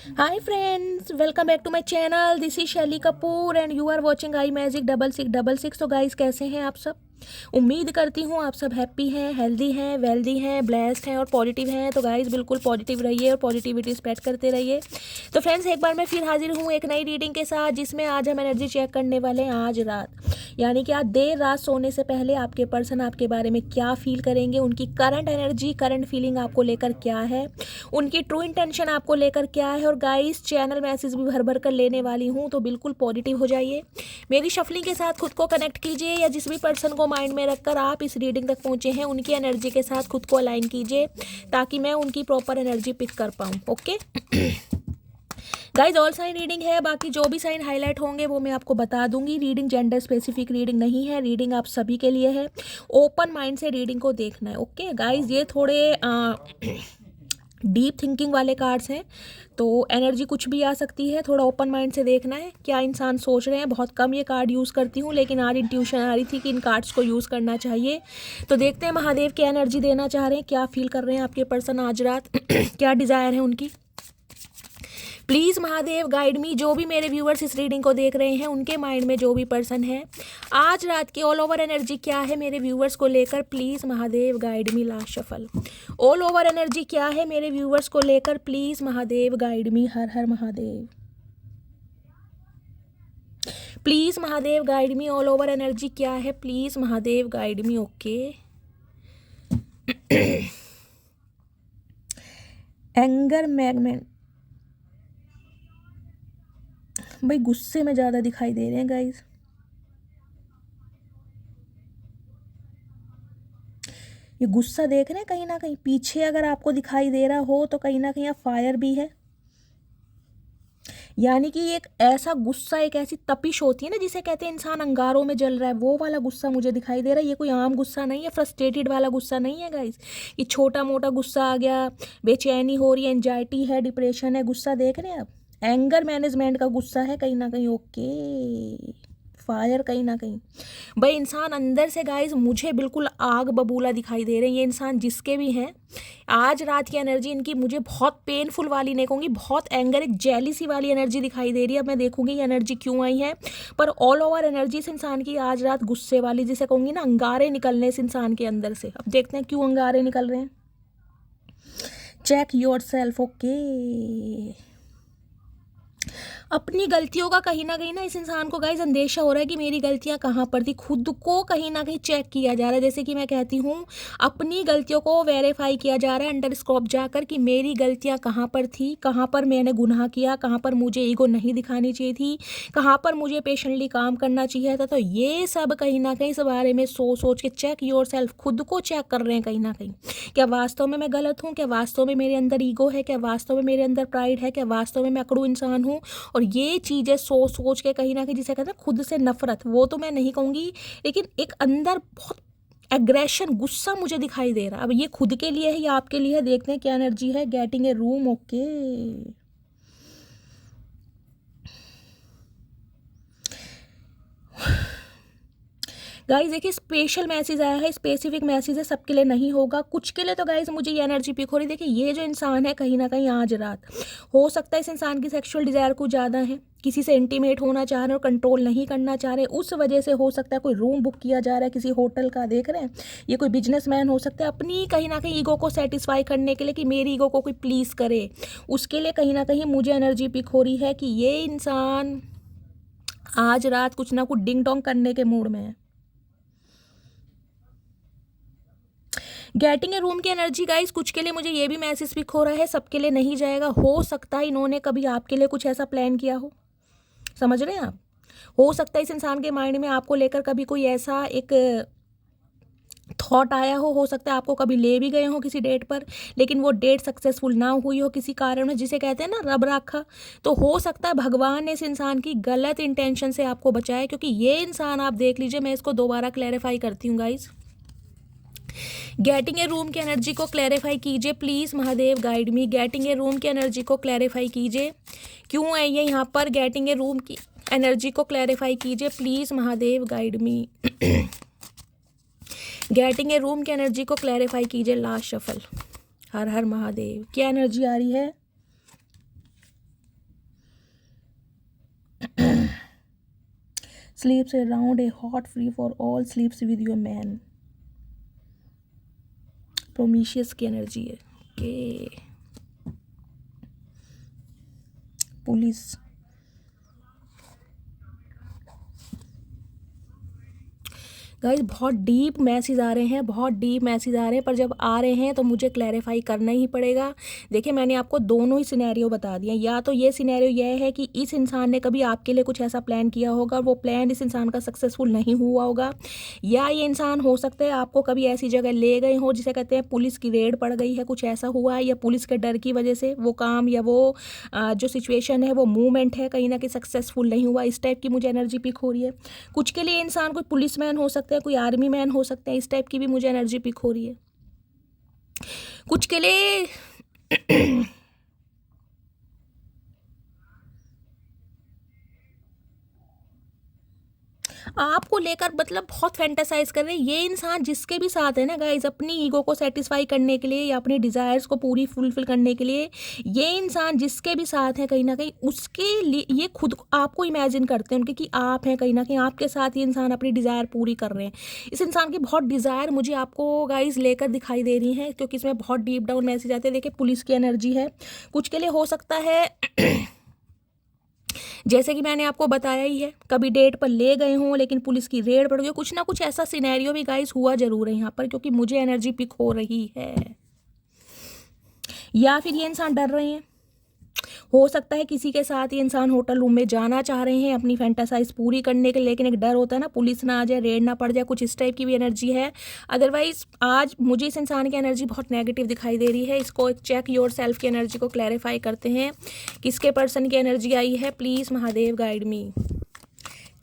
Hi friends, welcome back to my channel. This is Shelly Kapoor and you are watching I magic 6666। तो guys कैसे हैं आप सब? उम्मीद करती हूँ आप सब हैप्पी हैं, हेल्दी हैं, वेल्दी हैं, ब्लेस्ड हैं और पॉजिटिव हैं। तो गाइस बिल्कुल पॉजिटिव रहिए और पॉजिटिविटी स्प्रेड करते रहिए। तो फ्रेंड्स एक बार मैं फिर हाजिर हूँ एक नई रीडिंग के साथ, जिसमें आज हम एनर्जी चेक करने वाले हैं आज रात, यानी कि आज देर रात सोने से पहले आपके पर्सन आपके बारे में क्या फील करेंगे, उनकी करंट एनर्जी, करंट फीलिंग आपको लेकर क्या है, उनकी ट्रू इंटेंशन आपको लेकर क्या है। और गाइस चैनल मैसेज भी भर भर कर लेने वाली हूँ, तो बिल्कुल पॉजिटिव हो जाइए। मेरी शफलिंग के साथ खुद को कनेक्ट कीजिए, या जिस भी पर्सन को माइंड में रखकर आप इस रीडिंग तक पहुँचे हैं उनकी एनर्जी के साथ खुद को अलाइन कीजिए, ताकि मैं उनकी प्रॉपर एनर्जी पिक कर पाऊँ। Okay guys, all sign reading है, बाकी जो भी साइन हाईलाइट होंगे वो मैं आपको बता दूंगी। रीडिंग जेंडर स्पेसिफिक रीडिंग नहीं है, रीडिंग आप सभी के लिए है। ओपन माइंड से रीडिंग को देखना है। ओके गाइज, ये थोड़े डीप थिंकिंग वाले कार्ड्स हैं, तो एनर्जी कुछ भी आ सकती है। थोड़ा ओपन माइंड से देखना है क्या इंसान सोच रहे हैं। बहुत कम ये कार्ड यूज़ करती हूँ, लेकिन आज इंट्यूशन आ रही थी कि इन कार्ड्स को यूज़ करना चाहिए। तो देखते हैं महादेव क्या एनर्जी देना चाह रहे हैं, क्या फील कर रहे हैं आपके पर्सन आज रात क्या डिज़ायर है उनकी। प्लीज़ महादेव गाइड मी। जो भी मेरे व्यूअर्स इस रीडिंग को देख रहे हैं उनके माइंड में जो भी पर्सन है, आज रात की ऑल ओवर एनर्जी क्या है मेरे व्यूअर्स को लेकर। Please Mahadev guide me. Last shuffle. All over energy क्या है मेरे व्यूअर्स को लेकर। Please Mahadev guide me. Har Har Mahadev. Please Mahadev guide me. All over energy क्या है। Please Mahadev guide me. Okay anger management, भाई गुस्से में ज़्यादा दिखाई दे रहे हैं गाइस। ये गुस्सा देख रहे हैं कहीं ना कहीं पीछे, अगर आपको दिखाई दे रहा हो तो कहीं ना कहीं यहाँ फायर भी है। यानी कि एक ऐसा गुस्सा, एक ऐसी तपिश होती है ना जिसे कहते हैं इंसान अंगारों में जल रहा है, वो वाला गुस्सा मुझे दिखाई दे रहा है। ये कोई आम गुस्सा नहीं है, फ्रस्ट्रेटेड वाला गुस्सा नहीं है गाइस। ये छोटा मोटा गुस्सा आ गया, बेचैनी हो रही है, एंजाइटी है, डिप्रेशन है, गुस्सा देख रहे हैं आप। एंगर मैनेजमेंट का गुस्सा है कहीं ना कहीं। ओके फायर कहीं ना कहीं, भाई इंसान अंदर से गाइस मुझे बिल्कुल आग बबूला दिखाई दे रहे हैं। ये इंसान जिसके भी हैं, आज रात की एनर्जी इनकी मुझे बहुत पेनफुल वाली नहीं कहूँगी, बहुत एंगर, एक जेलिसी वाली एनर्जी दिखाई दे रही है। अब मैं देखूंगी ये एनर्जी क्यों आई है, पर ऑल ओवर एनर्जी इस इंसान की आज रात गुस्से वाली, जिसे कहूँगी ना अंगारे निकलने इस इंसान के अंदर से। अब देखते हैं क्यों अंगारे निकल रहे हैं। Check your self. ओके अपनी गलतियों का कहीं ना इस इंसान को गाइस अंदेशा हो रहा है कि मेरी गलतियां कहाँ पर थी। खुद को कहीं ना कहीं चेक किया जा रहा है, जैसे कि मैं कहती हूँ अपनी गलतियों को वेरीफाई किया जा रहा है अंडर स्कोप जाकर, कि मेरी गलतियां कहाँ पर थी, कहाँ पर मैंने गुनाह किया, कहाँ पर मुझे ईगो नहीं दिखानी चाहिए थी, कहाँ पर मुझे पेशेंटली काम करना चाहिए था। तो ये सब कहीं ना कहीं इस बारे में सोच के चेक योर सेल्फ, खुद को चेक कर रहे हैं कहीं ना कहीं। क्या वास्तव में मैं गलत हूँ, क्या वास्तव में मेरे अंदर ईगो है, क्या वास्तव में मेरे अंदर प्राइड है, क्या वास्तव में मैं अकड़ू इंसान हूँ। और ये चीज़ें सोच के कहीं ना कहीं जिसे कहते हैं खुद से नफरत, वो तो मैं नहीं कहूँगी, लेकिन एक अंदर बहुत एग्रेशन, गुस्सा मुझे दिखाई दे रहा है। अब ये खुद के लिए है या आपके लिए है, देखते हैं क्या एनर्जी है। Getting a room. Okay guys देखिए स्पेशल मैसेज आया है, स्पेसिफिक मैसेज है, सबके लिए नहीं होगा, कुछ के लिए। तो गाइज मुझे ये एनर्जी पिक हो रही है। देखिए ये जो इंसान है कहीं ना कहीं आज रात, हो सकता है इस इंसान की सेक्सुअल डिजायर कुछ ज़्यादा है, किसी से इंटीमेट होना चाह रहे हैं और कंट्रोल नहीं करना चाह रहे, उस वजह से हो सकता है कोई रूम बुक किया जा रहा है किसी होटल का, देख रहे हैं। ये कोई बिजनेसमैन हो सकता है, अपनी कहीं ना कहीं ईगो को सेटिस्फाई करने के लिए, कि मेरी ईगो को कोई प्लीज़ करे, उसके लिए कहीं ना कहीं मुझे एनर्जी पिक हो रही है कि ये इंसान आज रात कुछ ना कुछ डिंग डोंग करने के मूड में है। गेटिंग ए रूम की एनर्जी गाइस, कुछ के लिए मुझे ये भी मैसेज पिक हो रहा है, सबके लिए नहीं जाएगा। हो सकता है इन्होंने कभी आपके लिए कुछ ऐसा प्लान किया हो, समझ रहे हैं आप। हो सकता है इस इंसान के माइंड में आपको लेकर कभी कोई ऐसा एक थॉट आया हो सकता है आपको कभी ले भी गए हो किसी डेट पर, लेकिन वो डेट सक्सेसफुल ना हुई हो किसी कारण में, जिसे कहते हैं ना रब राखा। तो हो सकता है भगवान ने इस इंसान की गलत इंटेंशन से आपको बचाया, क्योंकि ये इंसान आप देख लीजिए, मैं इसको दोबारा क्लैरिफाई करती हूँ गाइज। गेटिंग ए रूम की एनर्जी को क्लैरिफाई कीजिए please Mahadev guide me. Getting a room की एनर्जी को क्लैरिफाई कीजिए, क्यों है ये यहाँ पर। गेटिंग ए रूम की एनर्जी को क्लैरिफाई कीजिए please Mahadev guide me. Getting a room की एनर्जी को क्लैरिफाई कीजिए। Last shuffle. हर हर महादेव। क्या एनर्जी आ रही है। sleeps around a hot free for all, sleeps with your man. प्रोमीशियस की एनर्जी है। Okay, police. गाइस बहुत डीप मैसेज आ रहे हैं, बहुत डीप मैसेज आ रहे हैं, पर जब आ रहे हैं तो मुझे क्लैरिफाई करना ही पड़ेगा। देखिए मैंने आपको दोनों ही सिनेरियो बता दिए। या तो ये सिनेरियो यह है कि इस इंसान ने कभी आपके लिए कुछ ऐसा प्लान किया होगा, वो प्लान इस इंसान का सक्सेसफुल नहीं हुआ होगा, या ये इंसान हो सकता है आपको कभी ऐसी जगह ले गए हो जिसे कहते हैं पुलिस की रेड पड़ गई है, कुछ ऐसा हुआ है, या पुलिस के डर की वजह से वो काम या वो जो सिचुएशन है, वो मूवमेंट है, कहीं ना कहीं सक्सेसफुल नहीं हुआ। इस टाइप की मुझे एनर्जी पिक हो रही है। कुछ के लिए इंसान कोई पुलिस मैन हो सकता है, कोई आर्मी मैन हो सकता है, इस टाइप की भी मुझे एनर्जी पिक हो रही है। कुछ के लिए आपको लेकर मतलब बहुत फैंटासाइज कर रहे हैं। ये इंसान जिसके भी साथ है ना गाइज, अपनी ईगो को सेटिस्फाई करने के लिए या अपनी डिज़ायर्स को पूरी फुलफिल करने के लिए, ये इंसान जिसके भी साथ है कहीं ना कहीं उसके लिए ये खुद आपको इमेजिन करते हैं उनके कि आप हैं, कहीं ना कहीं आपके साथ ये इंसान अपनी डिज़ायर पूरी कर रहे हैं। इस इंसान की बहुत डिज़ायर मुझे आपको गाइज लेकर दिखाई दे रही हैं, क्योंकि इसमें बहुत डीप डाउन मैसेज आते हैं। देखिए पुलिस की एनर्जी है। कुछ के लिए हो सकता है जैसे कि मैंने आपको बताया ही है, कभी डेट पर ले गए हों लेकिन पुलिस की रेड पड़ गई। कुछ ना कुछ ऐसा सिनेरियो भी गाइस हुआ जरूर है यहाँ पर, क्योंकि मुझे एनर्जी पिक हो रही है। या फिर ये इंसान डर रहे हैं। हो सकता है किसी के साथ ये इंसान होटल रूम में जाना चाह रहे हैं अपनी फैंटासाइज पूरी करने के लिए, लेकिन एक डर होता है ना, पुलिस ना आ जाए, रेड ना पड़ जाए, कुछ इस टाइप की भी एनर्जी है। अदरवाइज आज मुझे इस इंसान की एनर्जी बहुत नेगेटिव दिखाई दे रही है। इसको एक चेक योर सेल्फ की एनर्जी को क्लैरिफाई करते हैं। किसके पर्सन की एनर्जी आई है, please Mahadev guide me.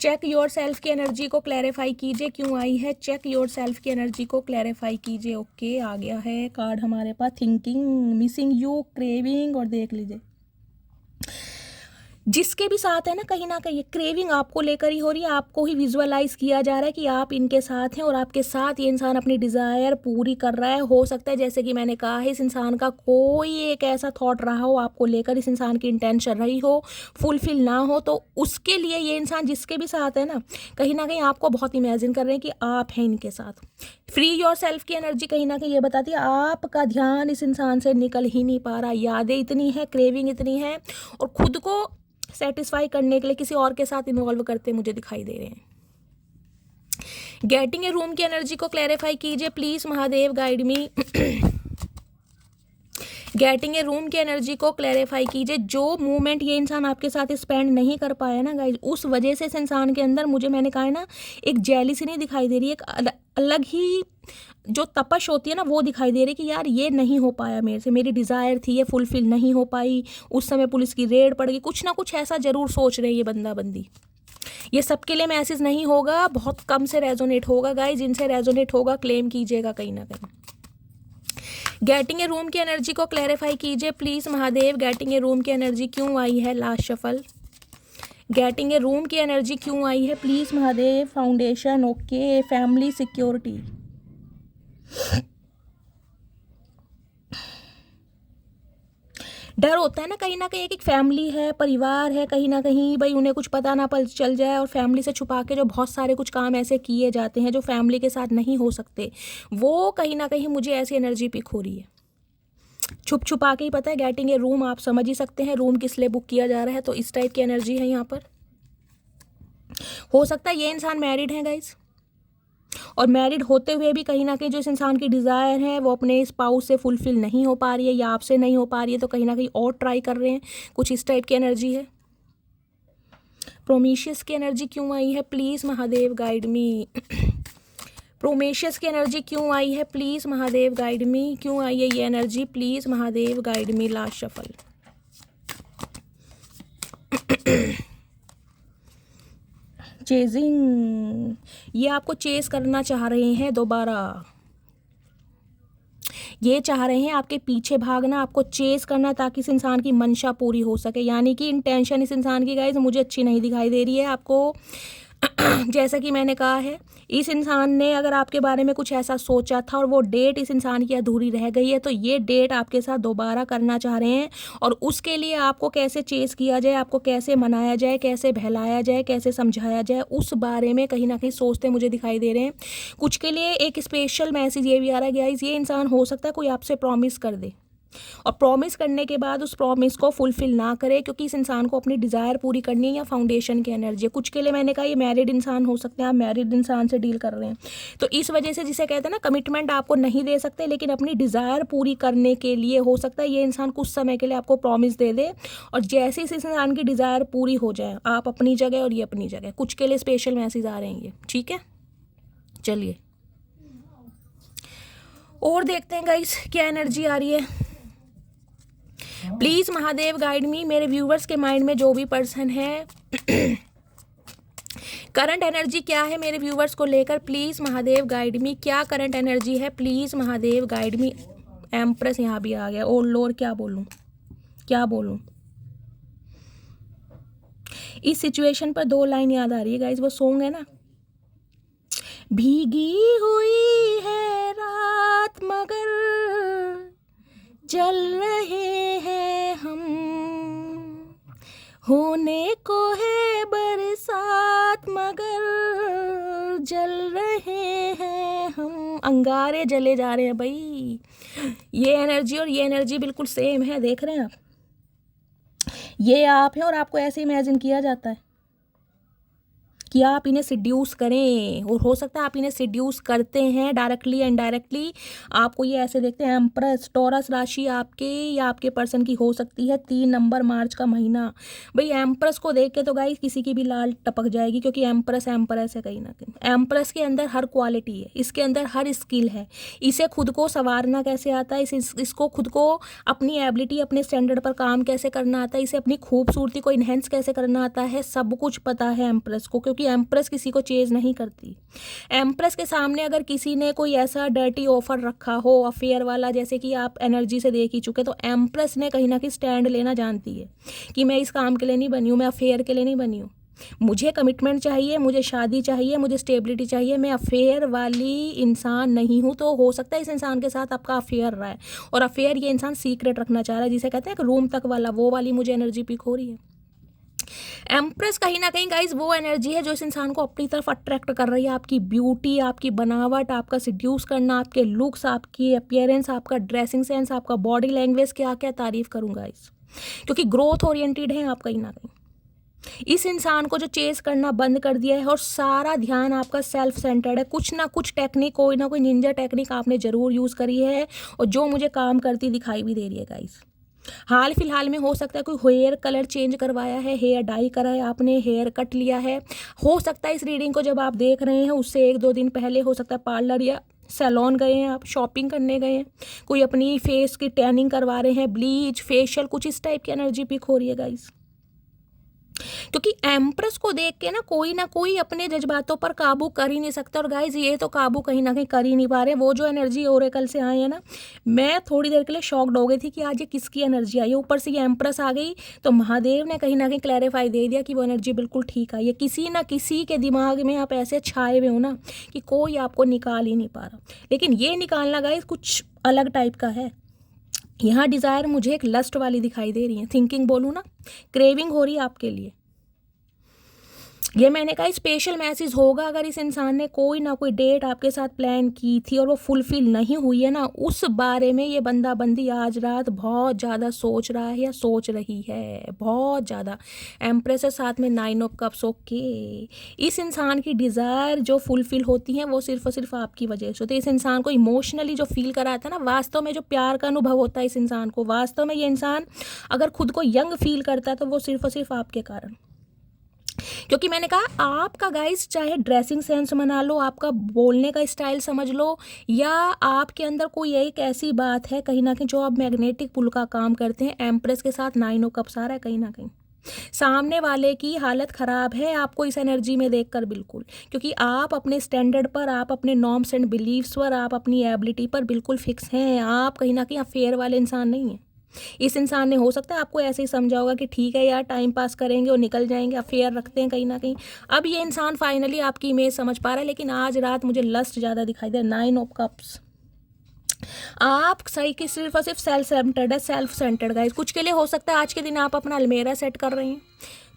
Check yourself की एनर्जी को क्लैरिफाई कीजिए, क्यों आई है। चेक योर सेल्फ की एनर्जी को क्लैरिफाई कीजिए। ओके, आ गया है कार्ड हमारे पास, थिंकिंग, मिसिंग यू, क्रेविंग, और देख लीजिए जिसके भी साथ है ना कहीं क्रेविंग आपको लेकर ही हो रही है। आपको ही विजुअलाइज किया जा रहा है कि आप इनके साथ हैं और आपके साथ ये इंसान अपनी डिज़ायर पूरी कर रहा है। हो सकता है जैसे कि मैंने कहा है, इस इंसान का कोई एक ऐसा थॉट रहा हो आपको लेकर, इस इंसान की इंटेंशन रही हो, फुलफिल ना हो, तो उसके लिए ये इंसान जिसके भी साथ है ना कहीं आपको बहुत इमेजिन कर रहे हैं कि आप हैं इनके साथ। फ्री योर सेल्फ की एनर्जी कहीं ना कहीं ये बताती है आपका ध्यान इस इंसान से निकल ही नहीं पा रहा। यादें इतनी है, क्रेविंग इतनी है, और खुद को सेटिस्फाई करने के लिए किसी और के साथ इन्वॉल्व करते मुझे दिखाई दे रहे हैं। गेटिंग ए रूम की एनर्जी को क्लैरिफाई कीजिए please Mahadev guide me. Getting a room की एनर्जी को क्लैरिफाई कीजिए। जो मूवमेंट ये इंसान आपके साथ स्पेंड नहीं कर पाया ना गाइज, उस वजह से इस इंसान के अंदर मुझे, मैंने कहा है ना, एक जेलिसी नहीं दिखाई दे रही है, एक अलग ही जो तपश होती है ना वो दिखाई दे रही है कि यार ये नहीं हो पाया मेरे से, मेरी डिज़ायर थी ये फुलफिल नहीं हो पाई, उस समय पुलिस की रेड पड़ गई। कुछ ना कुछ ऐसा जरूर सोच रहे हैं ये बंदा बंदी। ये सबके लिए मैसेज नहीं होगा, बहुत कम से रेजोनेट होगा गाइज। जिनसे रेजोनेट होगा क्लेम कीजिएगा कहीं ना कहीं। गेटिंग ए रूम की एनर्जी को क्लैरिफाई कीजिए please Mahadev. Getting a room की एनर्जी क्यों आई है, last shuffle. Getting a room की एनर्जी क्यों आई है please Mahadev. Foundation, okay, family, security. डर होता है ना कहीं एक फैमिली है, परिवार है, कहीं ना कहीं भाई उन्हें कुछ पता ना चल जाए, और फैमिली से छुपा के जो बहुत सारे कुछ काम ऐसे किए जाते हैं जो फैमिली के साथ नहीं हो सकते, वो कहीं ना कहीं मुझे ऐसी एनर्जी पिक हो रही है। छुप छुपा के ही पता है। गेटिंग ए रूम आप समझ ही सकते हैं रूम किस लिए बुक किया जा रहा है, तो इस टाइप की एनर्जी है यहाँ पर। हो सकता है ये इंसान मैरिड है गाइज, और मैरिड होते हुए भी कहीं ना कहीं जो इस इंसान की डिज़ायर है वो अपने स्पाउस से फुलफिल नहीं हो पा रही है, या आपसे नहीं हो पा रही है, तो कहीं ना कहीं और ट्राई कर रहे हैं। कुछ इस टाइप की एनर्जी है। प्रोमीशियस की एनर्जी क्यों आई है प्लीज़ महादेव गाइड मी। प्रोमेशियस की एनर्जी क्यों आई है प्लीज़ महादेव गाइड मी। क्यों आई है ये energy, please Mahadev guide me. Last shuffle. Chasing, ये आपको चेस करना चाह रहे हैं दोबारा। ये चाह रहे हैं आपके पीछे भागना, आपको चेस करना, ताकि इस इंसान की मंशा पूरी हो सके। यानी कि इंटेंशन इस इंसान की गाइस मुझे अच्छी नहीं दिखाई दे रही है। आपको जैसा कि मैंने कहा है, इस इंसान ने अगर आपके बारे में कुछ ऐसा सोचा था और वो डेट इस इंसान की अधूरी रह गई है, तो ये डेट आपके साथ दोबारा करना चाह रहे हैं। और उसके लिए आपको कैसे चेस किया जाए, आपको कैसे मनाया जाए, कैसे बहलाया जाए, कैसे समझाया जाए, उस बारे में कहीं ना कहीं सोचते मुझे दिखाई दे रहे हैं। कुछ के लिए एक स्पेशल मैसेज ये भी आ रहा है गाइस, ये इंसान हो सकता है कोई आपसे प्रॉमिस कर दे और प्रॉमिस करने के बाद उस प्रॉमिस को फुलफिल ना करे, क्योंकि इस इंसान को अपनी डिज़ायर पूरी करनी है या फाउंडेशन की एनर्जी है। कुछ के लिए मैंने कहा ये मैरिड इंसान हो सकते हैं, आप मैरिड इंसान से डील कर रहे हैं, तो इस वजह से जिसे कहते हैं ना कमिटमेंट आपको नहीं दे सकते, लेकिन अपनी डिज़ायर पूरी करने के लिए हो सकता है ये इंसान कुछ समय के लिए आपको प्रॉमिस दे दे, और जैसे इस इंसान की डिज़ायर पूरी हो जाए, आप अपनी जगह और ये अपनी जगह। कुछ के लिए स्पेशल मैसेज आ रहे हैं ये, ठीक है। चलिए और देखते हैं गाइस क्या एनर्जी आ रही है। प्लीज़ महादेव गाइड मी, मेरे व्यूवर्स के माइंड में जो भी पर्सन है करंट एनर्जी क्या है मेरे व्यूवर्स को लेकर, प्लीज़ महादेव गाइड मी, क्या करंट एनर्जी है, please Mahadev guide me. Empress यहाँ भी आ गया, ओ लॉर्ड क्या बोलूँ, क्या बोलूँ। इस सिचुएशन पर 2 लाइन याद आ रही है गाइस, वो सॉन्ग है ना, भीगी हुई है रात मगर जल रहे हैं हम, होने को है बरसात मगर जल रहे हैं हम। अंगारे जले जा रहे हैं भाई। ये एनर्जी और ये एनर्जी बिल्कुल सेम है, देख रहे हैं आप, ये आप हैं और आपको ऐसे इमेजिन किया जाता है कि आप इन्हें सिड्यूस करें, और हो सकता है आप इन्हें सिड्यूस करते हैं डायरेक्टली एंड इनडायरेक्टली। आपको ये ऐसे देखते हैं, एम्प्रेस टॉरस राशि आपके या आपके पर्सन की हो सकती है। 3 नंबर मार्च का महीना, भाई एम्प्रेस को देख के तो गाइस किसी की भी लाल टपक जाएगी, क्योंकि एम्प्रेस एम्प्रेस है कहीं ना कहीं। एम्प्रेस के अंदर हर क्वालिटी है, इसके अंदर हर स्किल है। इसे खुद को संवारना कैसे आता है, इसको खुद को अपनी एबिलिटी, अपने स्टैंडर्ड पर काम कैसे करना आता है, इसे अपनी खूबसूरती को इन्हेंस कैसे करना आता है, सब कुछ पता है एम्प्रेस को, क्योंकि एम्प्रेस किसी को चेज नहीं करती। एम्प्रेस के सामने अगर किसी ने कोई ऐसा डर्टी ऑफर रखा हो अफेयर वाला, जैसे कि आप एनर्जी से देख ही चुके, तो एम्प्रेस ने कहीं ना कहीं स्टैंड लेना जानती है कि मैं इस काम के लिए नहीं बनी हूँ, मैं अफेयर के लिए नहीं बनी हूँ, मुझे कमिटमेंट चाहिए, मुझे शादी चाहिए, मुझे स्टेबिलिटी चाहिए, मैं अफेयर वाली इंसान नहीं हूँ। तो हो सकता है इस इंसान के साथ आपका अफेयर रहा है, और अफेयर ये इंसान सीक्रेट रखना चाह रहा है, जिसे कहते हैं कि रूम तक वाला, वो वाली मुझे एनर्जी पिक हो रही है। एम्प्रेस कहीं ना कहीं गाइज वो एनर्जी है जो इस इंसान को अपनी तरफ अट्रैक्ट कर रही है। आपकी ब्यूटी, आपकी बनावट, आपका सिड्यूस करना, आपके लुक्स, आपकी अपीयरेंस, आपका ड्रेसिंग सेंस, आपका बॉडी लैंग्वेज, क्या क्या तारीफ करूँ गाइज, क्योंकि ग्रोथ ओरिएंटेड है आप कहीं ना कहीं। इस इंसान को जो चेस करना बंद कर दिया है और सारा ध्यान आपका सेल्फ सेंटर्ड है। कुछ ना कुछ टेक्निक, कोई ना कोई निंजा टेक्निक आपने ज़रूर यूज़ करी है, और जो मुझे काम करती दिखाई भी दे रही है गाइस। हाल फिलहाल में हो सकता है कोई हेयर कलर चेंज करवाया है, हेयर डाई करा है आपने, हेयर कट लिया है। हो सकता है इस रीडिंग को जब आप देख रहे हैं उससे 1-2 दिन पहले हो सकता है पार्लर या सैलून गए हैं, आप शॉपिंग करने गए हैं, कोई अपनी फेस की टैनिंग करवा रहे हैं, ब्लीच, फेशियल, कुछ इस टाइप की एनर्जी पिक हो रही है गाइस। क्योंकि एम्प्रेस को देख के ना कोई अपने जज्बातों पर काबू कर ही नहीं सकता, और गाइज ये तो काबू कहीं ना कहीं कर ही नहीं पा रहे। वो जो एनर्जी ओरेकल से आए हैं ना, मैं थोड़ी देर के लिए शॉक्ड हो गई थी कि आज ये किसकी एनर्जी आई है। ऊपर से ये एम्प्रेस आ गई तो महादेव ने कहीं ना कहीं क्लैरिफाई दे दिया कि वो एनर्जी बिल्कुल ठीक आई है। किसी ना किसी के दिमाग में आप ऐसे छाए हुए हो ना कि कोई आपको निकाल ही नहीं पा रहा, लेकिन ये निकालना गाइज कुछ अलग टाइप का है। यहाँ डिज़ायर मुझे एक लस्ट वाली दिखाई दे रही है, थिंकिंग बोलूँ ना, क्रेविंग हो रही है आपके लिए। ये मैंने कहा स्पेशल मैसेज होगा। अगर इस इंसान ने कोई ना कोई डेट आपके साथ प्लान की थी और वो फुलफिल नहीं हुई है ना, उस बारे में ये बंदा बंदी आज रात बहुत ज़्यादा सोच रहा है या सोच रही है, बहुत ज़्यादा। एम्प्रेस है साथ में 9 ऑफ कप्स। ओके, इस इंसान की डिज़ायर जो फुलफिल होती हैं वो सिर्फ और सिर्फ आपकी वजह से होती है। इस इंसान को इमोशनली जो फील कराता है ना, वास्तव में जो प्यार का अनुभव होता है इस इंसान को, वास्तव में ये इंसान अगर खुद को यंग फील करता है तो वो सिर्फ और सिर्फ आपके कारण। क्योंकि मैंने कहा आपका गाइस चाहे ड्रेसिंग सेंस मना लो, आपका बोलने का स्टाइल समझ लो, या आपके अंदर कोई एक ऐसी बात है कहीं ना कहीं जो आप मैग्नेटिक पुल का काम करते हैं। एम्प्रेस के साथ 9 ऑफ कप्स आ रहा है, कहीं ना कहीं सामने वाले की हालत ख़राब है आपको इस एनर्जी में देखकर, बिल्कुल, क्योंकि आप अपने स्टैंडर्ड पर, आप अपने नॉर्म्स एंड बिलीव्स पर, आप अपनी एबिलिटी पर बिल्कुल फिक्स हैं। आप कहीं ना कहीं अफेयर वाले इंसान नहीं हैं। इस इंसान ने हो सकता है आपको ऐसे ही समझा होगा कि ठीक है यार, टाइम पास करेंगे और निकल जाएंगे, अफेयर रखते हैं कहीं ना कहीं। अब ये इंसान फाइनली आपकी इमेज समझ पा रहा है, लेकिन आज रात मुझे लस्ट ज़्यादा दिखाई दे। 9 ऑफ कप्स। आप सही कि सिर्फ और सिर्फ सेल्फ सेंटर्ड है, सेल्फ सेंटर्ड गाइस। कुछ के लिए हो सकता है आज के दिन आप अपना अलमेरा सेट कर रहे हैं,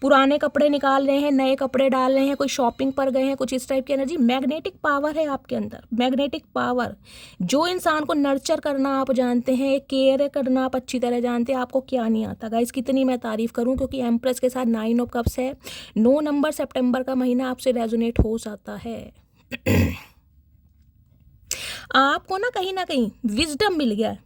पुराने कपड़े निकाल रहे हैं, नए कपड़े डाल रहे हैं, कोई शॉपिंग पर गए हैं, कुछ इस टाइप की एनर्जी। मैग्नेटिक पावर है आपके अंदर, मैग्नेटिक पावर। जो इंसान को नर्चर करना आप जानते हैं, केयर करना आप अच्छी तरह जानते हैं, आपको क्या नहीं आता गाइस। कितनी मैं तारीफ करूं, क्योंकि एम्प्रेस के साथ 9 ऑफ कप्स है। 9 नंबर सितंबर का महीना आपसे रेजोनेट हो जाता है। आपको ना कहीं विजडम मिल गया है।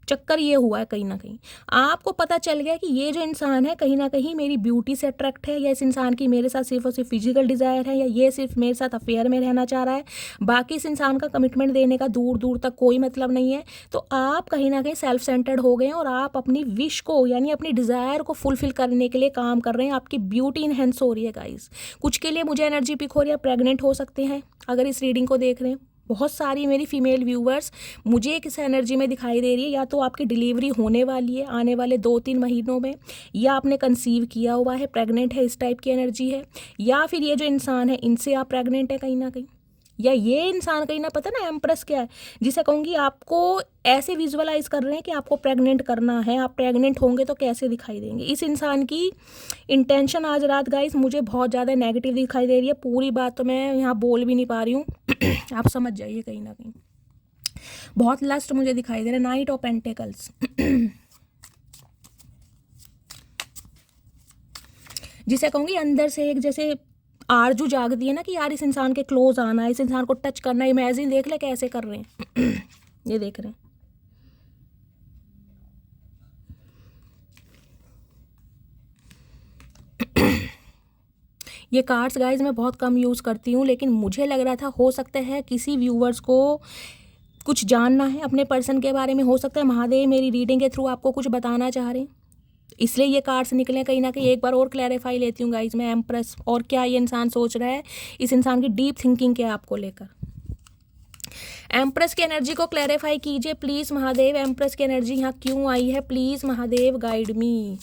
चक्कर ये हुआ है, कहीं ना कहीं आपको पता चल गया कि ये जो इंसान है कहीं ना कहीं मेरी ब्यूटी से अट्रैक्ट है, या इस इंसान की मेरे साथ सिर्फ और सिर्फ फिजिकल डिज़ायर है, या ये सिर्फ मेरे साथ अफेयर में रहना चाह रहा है। बाकी इस इंसान का कमिटमेंट देने का दूर दूर तक कोई मतलब नहीं है। तो आप कहीं ना कहीं सेल्फ सेंटर्ड हो गए हैं और आप अपनी विश को, यानी अपनी डिज़ायर को फुलफिल करने के लिए काम कर रहे हैं। आपकी ब्यूटी इनहेंस हो रही है गाइस। कुछ के लिए मुझे एनर्जी पिक हो रही है, प्रेग्नेंट हो सकते हैं अगर इस रीडिंग को देख रहे हैं। बहुत सारी मेरी फीमेल व्यूवर्स मुझे किस एनर्जी में दिखाई दे रही है, या तो आपकी डिलीवरी होने वाली है आने वाले 2-3 महीनों में, या आपने कंसीव किया हुआ है, प्रेग्नेंट है, इस टाइप की एनर्जी है। या फिर ये जो इंसान है इनसे आप प्रेग्नेंट है कहीं ना कहीं, या ये इंसान कहीं ना, पता ना एम्प्रेस क्या है, जिसे कहूँगी आपको ऐसे विजुअलाइज कर रहे हैं कि आपको प्रेग्नेंट करना है। आप प्रेग्नेंट होंगे तो कैसे दिखाई देंगे। इस इंसान की इंटेंशन आज रात गाइस मुझे बहुत ज़्यादा नेगेटिव दिखाई दे रही है। पूरी बात तो मैं यहाँ बोल भी नहीं पा रही हूँ आप समझ जाइए। कहीं ना कहीं बहुत लस्ट मुझे दिखाई दे रहा है। 9 ऑफ पेंटिकल्स। जिसे कहूँगी अंदर से एक जैसे आरजू जागती है ना कि यार इस इंसान के क्लोज आना है, इस इंसान को टच करना है। इमेजिन देख ले कैसे कर रहे हैं ये देख रहे हैं। ये कार्ड्स गाइज मैं बहुत कम यूज़ करती हूँ, लेकिन मुझे लग रहा था हो सकता है किसी व्यूवर्स को कुछ जानना है अपने पर्सन के बारे में। हो सकता है महादेव मेरी रीडिंग के थ्रू आपको कुछ बताना चाह रहे हैं, इसलिए ये कार्ड्स निकले कहीं ना कहीं। एक बार और क्लैरिफाई लेती हूँ गाइज मैं एम्प्रेस, और क्या ये इंसान सोच रहा है, इस इंसान की डीप थिंकिंग क्या है आपको लेकर। एम्प्रेस की एनर्जी को क्लैरिफाई कीजिए प्लीज़ महादेव। एम्प्रेस की एनर्जी यहाँ क्यों आई है, please Mahadev guide me.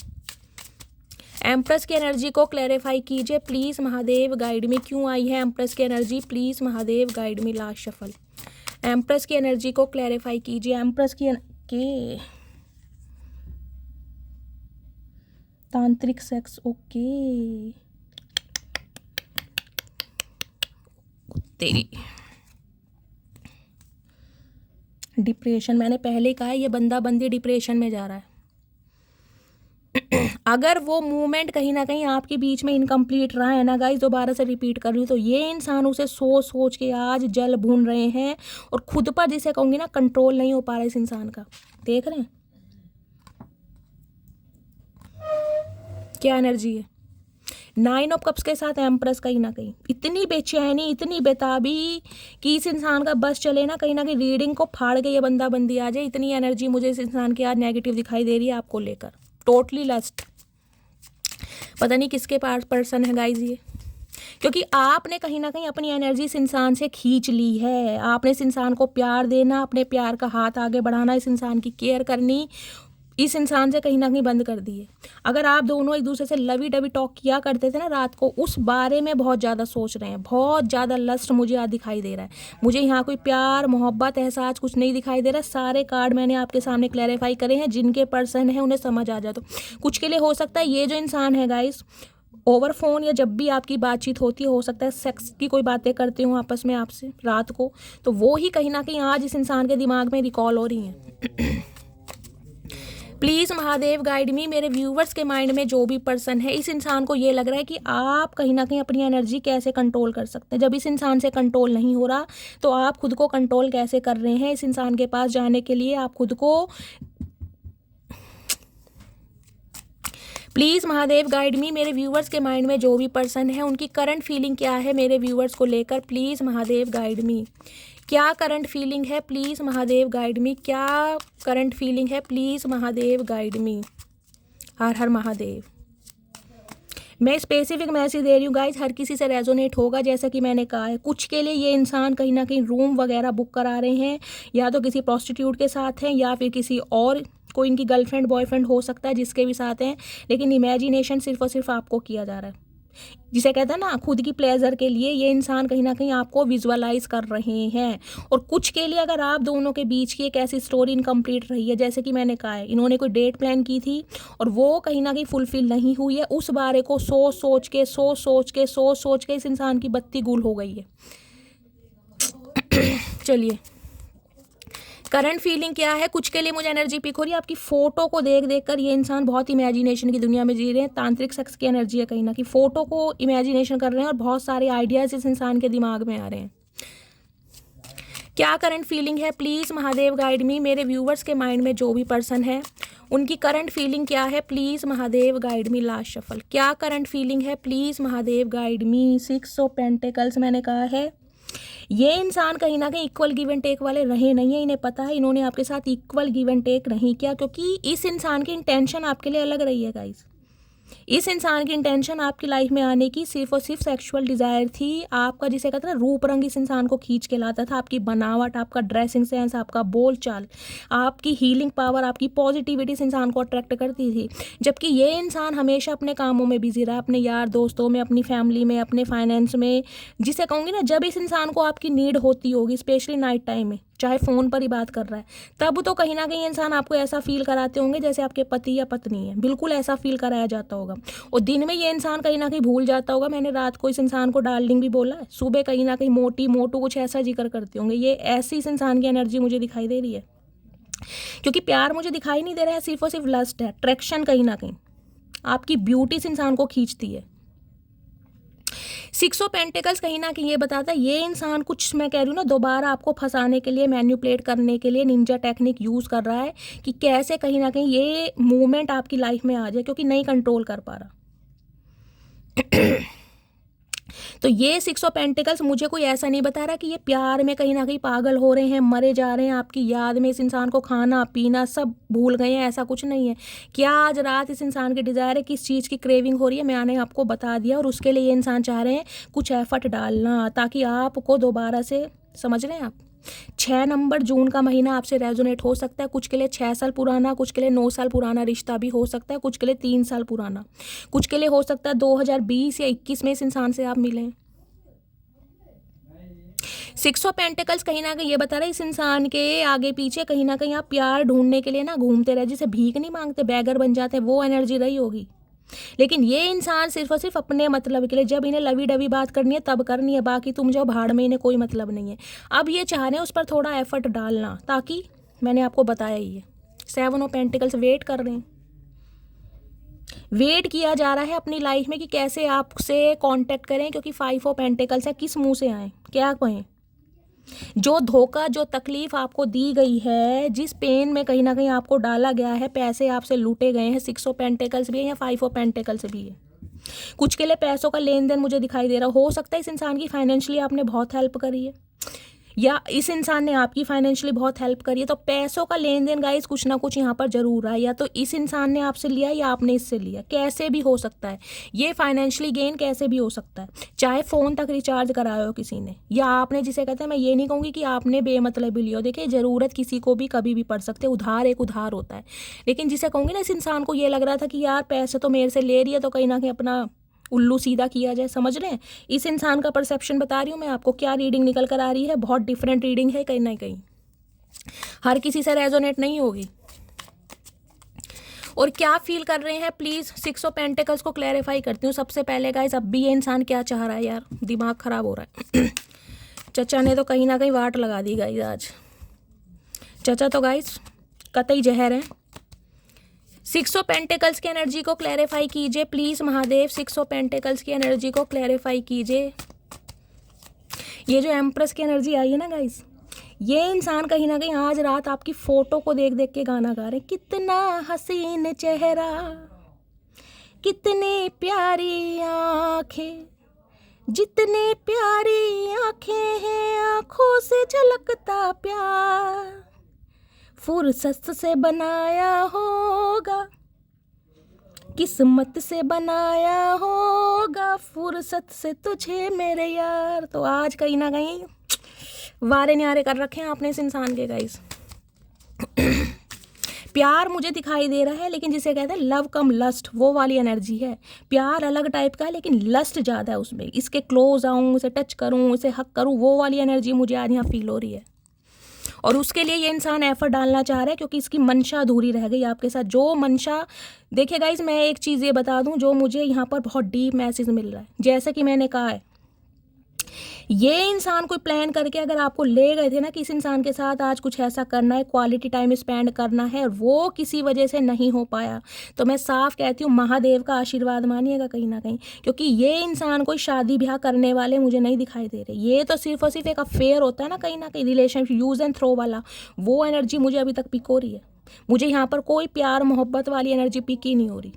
Empress की एनर्जी को क्लैरिफाई कीजिए प्लीज़ महादेव गाइड मी। क्यों आई है एम्प्रेस की energy, please Mahadev guide me. Last shuffle. Empress की एनर्जी को क्लैरिफाई कीजिए। एम्प्रेस की के तांत्रिक सेक्स, ओके तेरी डिप्रेशन। मैंने पहले कहा है ये बंदा बंदी डिप्रेशन में जा रहा है। अगर वो मूवमेंट कहीं ना कहीं आपके बीच में इनकम्प्लीट रहा है ना गाइस, दोबारा से रिपीट कर रही हूँ, तो ये इंसान उसे सोच सोच के आज जल भून रहे हैं, और खुद पर जिसे कहूँगी ना कंट्रोल नहीं हो पा रहा है इस इंसान का। देख रहे हैं क्या एनर्जी है। 9 ऑफ कप्स के साथ एम्प्रेस कहीं ना कहीं इतनी बेचैनी, इतनी बेताबी कि इस इंसान का बस चले ना कहीं रीडिंग को फाड़ के ये बंदा बंदी आ जाए। इतनी एनर्जी मुझे इस इंसान की आज नेगेटिव दिखाई दे रही है आपको लेकर। Totally lust. पता नहीं किसके पास पर्सन है गाइज ये, क्योंकि आपने कहीं ना कहीं अपनी एनर्जी इस इंसान से खींच ली है। आपने इस इंसान को प्यार देना, अपने प्यार का हाथ आगे बढ़ाना, इस इंसान की केयर करनी इस इंसान से कहीं ना कहीं बंद कर दी है। अगर आप दोनों एक दूसरे से लवी डवी टॉक किया करते थे ना रात को, उस बारे में बहुत ज़्यादा सोच रहे हैं। बहुत ज़्यादा लस्ट मुझे आज दिखाई दे रहा है। मुझे यहाँ कोई प्यार मोहब्बत एहसास कुछ नहीं दिखाई दे रहा। सारे कार्ड मैंने आपके सामने क्लैरिफाई करे हैं, जिनके पर्सन है उन्हें समझ आ जाए। तो कुछ के लिए हो सकता है ये जो इंसान है गाइस, ओवर फोन या जब भी आपकी बातचीत होती है, हो सकता है सेक्स की कोई बातें करते हो आपस में आपसे रात को, तो वो ही कहीं ना कहीं आज इस इंसान के दिमाग में रिकॉल हो रही हैं। प्लीज़ महादेव गाइड मी। मेरे व्यूवर्स के माइंड में जो भी पर्सन है, इस इंसान को ये लग रहा है कि आप कहीं ना कहीं अपनी एनर्जी कैसे कंट्रोल कर सकते हैं। जब इस इंसान से कंट्रोल नहीं हो रहा तो आप खुद को कंट्रोल कैसे कर रहे हैं। इस इंसान के पास जाने के लिए आप खुद को प्लीज़ महादेव गाइड मी। मेरे व्यूवर्स के माइंड में जो भी पर्सन है उनकी करंट फीलिंग क्या है मेरे व्यूवर्स को लेकर, प्लीज़ महादेव गाइड मी। क्या करंट फीलिंग है, प्लीज़ महादेव गाइड मी। क्या करंट फीलिंग है, please Mahadev guide me. Har Har Mahadev. मैं स्पेसिफिक मैसेज दे रही हूँ गाइज, हर किसी से रेजोनेट होगा। जैसा कि मैंने कहा है, कुछ के लिए ये इंसान कहीं ना कहीं रूम वगैरह बुक करा रहे हैं, या तो किसी प्रोस्टिट्यूट के साथ हैं, या फिर किसी और कोई इनकी गर्लफ्रेंड बॉयफ्रेंड हो सकता है जिसके भी साथ हैं, लेकिन इमेजिनेशन सिर्फ और सिर्फ आपको किया जा रहा है। जिसे कहते हैं ना खुद की प्लेजर के लिए ये इंसान कहीं ना कहीं आपको विजुअलाइज कर रहे हैं। और कुछ के लिए अगर आप दोनों के बीच की एक ऐसी स्टोरी इनकम्प्लीट रही है, जैसे कि मैंने कहा है इन्होंने कोई डेट प्लान की थी और वो कहीं ना कहीं फुलफिल नहीं हुई है, उस बारे को सोच के इस इंसान की बत्ती गुल हो गई है। चलिए करंट फीलिंग क्या है, कुछ के लिए मुझे एनर्जी पिक हो रही है आपकी फोटो को देख देख कर ये इंसान बहुत इमेजिनेशन की दुनिया में जी रहे हैं। तांत्रिक सेक्स की एनर्जी है कहीं ना कहीं, फोटो को इमेजिनेशन कर रहे हैं और बहुत सारे आइडियाज इस इंसान के दिमाग में आ रहे हैं। क्या करंट फीलिंग है, प्लीज़ महादेव गाइड मी। मेरे व्यूवर्स के माइंड में जो भी पर्सन है उनकी करंट फीलिंग क्या है, please Mahadev guide me. Last shuffle, क्या करंट फीलिंग है, please Mahadev guide me. 6 of pentacles मैंने कहा है ये इंसान कहीं ना कहीं इक्वल गिव एंड टेक वाले रहे नहीं है। इन्हें पता है इन्होंने आपके साथ इक्वल गिव एंड टेक नहीं किया, क्योंकि इस इंसान की इंटेंशन आपके लिए अलग रही है गाइस। इस इंसान की इंटेंशन आपकी लाइफ में आने की सिर्फ और सिर्फ सेक्सुअल डिज़ायर थी। आपका जिसे कहते हैं ना रूप रंग इस इंसान को खींच के लाता था, आपकी बनावट, आपका ड्रेसिंग सेंस, आपका बोल चाल, आपकी हीलिंग पावर, आपकी पॉजिटिविटी इस इंसान को अट्रैक्ट करती थी। जबकि ये इंसान हमेशा अपने कामों में बिजी रहा, अपने यार दोस्तों में, अपनी फैमिली में, अपने फाइनेंस में। जिसे कहूँगी ना जब इस इंसान को आपकी नीड होती होगी, स्पेशली नाइट टाइम में, चाहे फ़ोन पर ही बात कर रहा है, तब तो कहीं ना कहीं इंसान आपको ऐसा फील कराते होंगे जैसे आपके पति या पत्नी है, बिल्कुल ऐसा फील कराया जाता होगा। और दिन में ये इंसान कहीं ना कहीं भूल जाता होगा। मैंने रात को इस इंसान को डार्लिंग भी बोला है, सुबह कहीं ना कहीं मोटी मोटू कुछ ऐसा जिक्र करते होंगे। ये ऐसी इस इंसान की एनर्जी मुझे दिखाई दे रही है, क्योंकि प्यार मुझे दिखाई नहीं दे रहा है, सिर्फ और सिर्फ लस्ट है, अट्रैक्शन। कहीं ना कहीं आपकी ब्यूटी इस इंसान को खींचती है। 6 ऑफ पेंटिकल्स कहीं ना कहीं ये बताता है ये इंसान कुछ, मैं कह रही हूँ ना, दोबारा आपको फंसाने के लिए, मैन्युपुलेट करने के लिए निंजा टेक्निक यूज़ कर रहा है कि कैसे कहीं ना कहीं ये मूवमेंट आपकी लाइफ में आ जाए, क्योंकि नहीं कंट्रोल कर पा रहा। तो ये 6 ऑफ पेंटिकल्स मुझे कोई ऐसा नहीं बता रहा कि ये प्यार में कहीं ना कहीं पागल हो रहे हैं, मरे जा रहे हैं, आपकी याद में इस इंसान को खाना पीना सब भूल गए हैं, ऐसा कुछ नहीं है। क्या आज रात इस इंसान की डिज़ायर है, किस चीज़ की क्रेविंग हो रही है, मैंने आपको बता दिया। और उसके लिए ये इंसान चाह रहे हैं कुछ एफर्ट डालना, ताकि आपको दोबारा से, समझ रहे हैं आप, 6 नंबर जून का महीना आपसे रेजोनेट हो सकता है। कुछ के लिए 6 साल पुराना, कुछ के लिए 9 साल पुराना रिश्ता भी हो सकता है, कुछ के लिए 3 साल पुराना, कुछ के लिए हो सकता है 2020 या 21 में इस इंसान से आप मिलें। 6 ऑफ पेंटिकल्स कहीं ना कहीं ये बता रहा है इस इंसान के आगे पीछे कहीं ना कहीं आप प्यार ढूंढने के लिए ना घूमते रहे, जिसे भीख नहीं मांगते, बैगर बन जाते हैं, वो एनर्जी रही होगी। लेकिन ये इंसान सिर्फ और सिर्फ अपने मतलब के लिए, जब इन्हें लवी डवी बात करनी है तब करनी है, बाकी तुम जाओ भाड़ में, इन्हें कोई मतलब नहीं है। अब ये चाह रहे हैं उस पर थोड़ा एफर्ट डालना, ताकि मैंने आपको बताया ही है 7 ऑफ पेंटिकल्स वेट कर रहे हैं, वेट किया जा रहा है अपनी लाइफ में कि कैसे आपसे कांटेक्ट करें, क्योंकि 5 ऑफ पेंटिकल्स है, किस मुंह से आए, क्या कहें। जो धोखा, जो तकलीफ आपको दी गई है, जिस पेन में कहीं ना कहीं आपको डाला गया है, पैसे आपसे लूटे गए हैं, 6 ऑफ पेंटिकल्स भी है या 5 ऑफ पेंटिकल्स भी है। कुछ के लिए पैसों का लेन देन मुझे दिखाई दे रहा हो सकता है इस इंसान की फाइनेंशियली आपने बहुत हेल्प करी है, या इस इंसान ने आपकी फाइनेंशियली बहुत हेल्प करी है। तो पैसों का लेन देन गाइस कुछ ना कुछ यहाँ पर जरूर रहा है, या तो इस इंसान ने आपसे लिया या आपने इससे लिया, कैसे भी हो सकता है। ये फाइनेंशियली गेन कैसे भी हो सकता है, चाहे फ़ोन तक रिचार्ज कराया हो किसी ने, या आपने, जिसे कहते हैं, मैं ये नहीं कहूँगी कि आपने बेमतलब भी लिया हो। देखिए ज़रूरत किसी को भी कभी भी पड़ सकते, उधार एक उधार होता है। लेकिन जिसे कहूँगी ना, इस इंसान को ये लग रहा था कि यार पैसे तो मेरे से ले रही है, तो कहीं ना कहीं अपना उल्लू सीधा किया जाए, समझ रहे हैं। इस इंसान का परसेप्शन बता रही हूँ मैं आपको, क्या रीडिंग निकल कर आ रही है, बहुत डिफरेंट रीडिंग है, कहीं ना कहीं हर किसी से रेजोनेट नहीं होगी। और क्या फील कर रहे हैं, प्लीज़ 6 ऑफ पेंटिकल्स को क्लैरिफाई करती हूँ। सबसे पहले गाइस, अब भी ये इंसान क्या चाह रहा है, यार दिमाग ख़राब हो रहा है। चचा ने तो कहीं ना कहीं वाट लगा दी गाइस आज। चचा तो गाइस कतई जहर है। 6 ऑफ पेंटिकल्स की एनर्जी को क्लैरिफाई कीजिए प्लीज़ महादेव, 6 ऑफ पेंटिकल्स की एनर्जी को क्लैरिफाई कीजिए। ये जो एम्प्रेस की एनर्जी आई है ना गाइस, ये इंसान कहीं ना कहीं आज रात आपकी फ़ोटो को देख देख के गाना गा रहे हैं, कितना हसीन चेहरा, कितनी प्यारी आँखें, जितनी प्यारी आँखें हैं आँखों से झलकता प्यार, फुर्सत से बनाया होगा, किस्मत से बनाया होगा, फुर्सत से तुझे मेरे यार। तो आज कहीं ना कहीं वारे न्यारे कर रखे हैं आपने इस इंसान के गाइस। प्यार मुझे दिखाई दे रहा है, लेकिन जिसे कहते हैं लव कम लस्ट, वो वाली एनर्जी है। प्यार अलग टाइप का है लेकिन लस्ट ज़्यादा है उसमें, इसके क्लोज आऊँ, उसे टच करूँ, उसे हक करूँ, वो वाली एनर्जी मुझे आज यहाँ फील हो रही है। और उसके लिए ये इंसान एफर्ट डालना चाह रहा है क्योंकि इसकी मंशा अधूरी रह गई आपके साथ। जो मंशा, देखिए गाइज मैं एक चीज़ ये बता दूं, जो मुझे यहाँ पर बहुत डीप मैसेज मिल रहा है, जैसे कि मैंने कहा है, ये इंसान कोई प्लान करके अगर आपको ले गए थे ना कि इस इंसान के साथ आज कुछ ऐसा करना है, क्वालिटी टाइम स्पेंड करना है, वो किसी वजह से नहीं हो पाया, तो मैं साफ कहती हूँ महादेव का आशीर्वाद मानिएगा कहीं ना कहीं, क्योंकि ये इंसान कोई शादी ब्याह करने वाले मुझे नहीं दिखाई दे रहे। ये तो सिर्फ और सिर्फ एक अफेयर होता है ना कहीं रिलेशनशिप यूज एंड थ्रो वाला, वो एनर्जी मुझे अभी तक पिक हो रही है। मुझे यहाँ पर कोई प्यार मोहब्बत वाली एनर्जी पिक ही नहीं हो रही।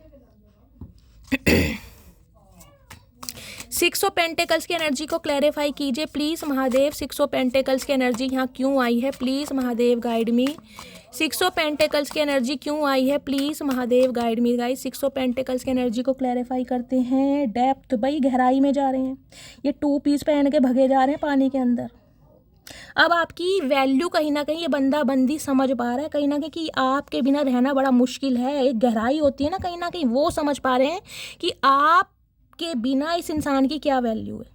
6 ऑफ पेंटिकल्स की एनर्जी को क्लैरिफाई कीजिए प्लीज़ महादेव। 6 ऑफ पेंटिकल्स की एनर्जी यहाँ क्यों आई है, please Mahadev guide me. 6 of pentacles की एनर्जी क्यों आई है, please Mahadev guide me guys. 6 of pentacles की एनर्जी को क्लैरिफाई करते हैं। डेप्थ, भाई गहराई में जा रहे हैं, ये 2 पीस पहन के भगे जा रहे हैं पानी के अंदर। अब आपकी वैल्यू कहीं ना कहीं ये बंदा बंदी समझ पा रहा है कहीं ना कहीं कि आपके बिना रहना बड़ा मुश्किल है। एक गहराई होती है ना कहीं वो समझ पा रहे हैं कि आप के बिना इस इंसान की क्या वैल्यू है।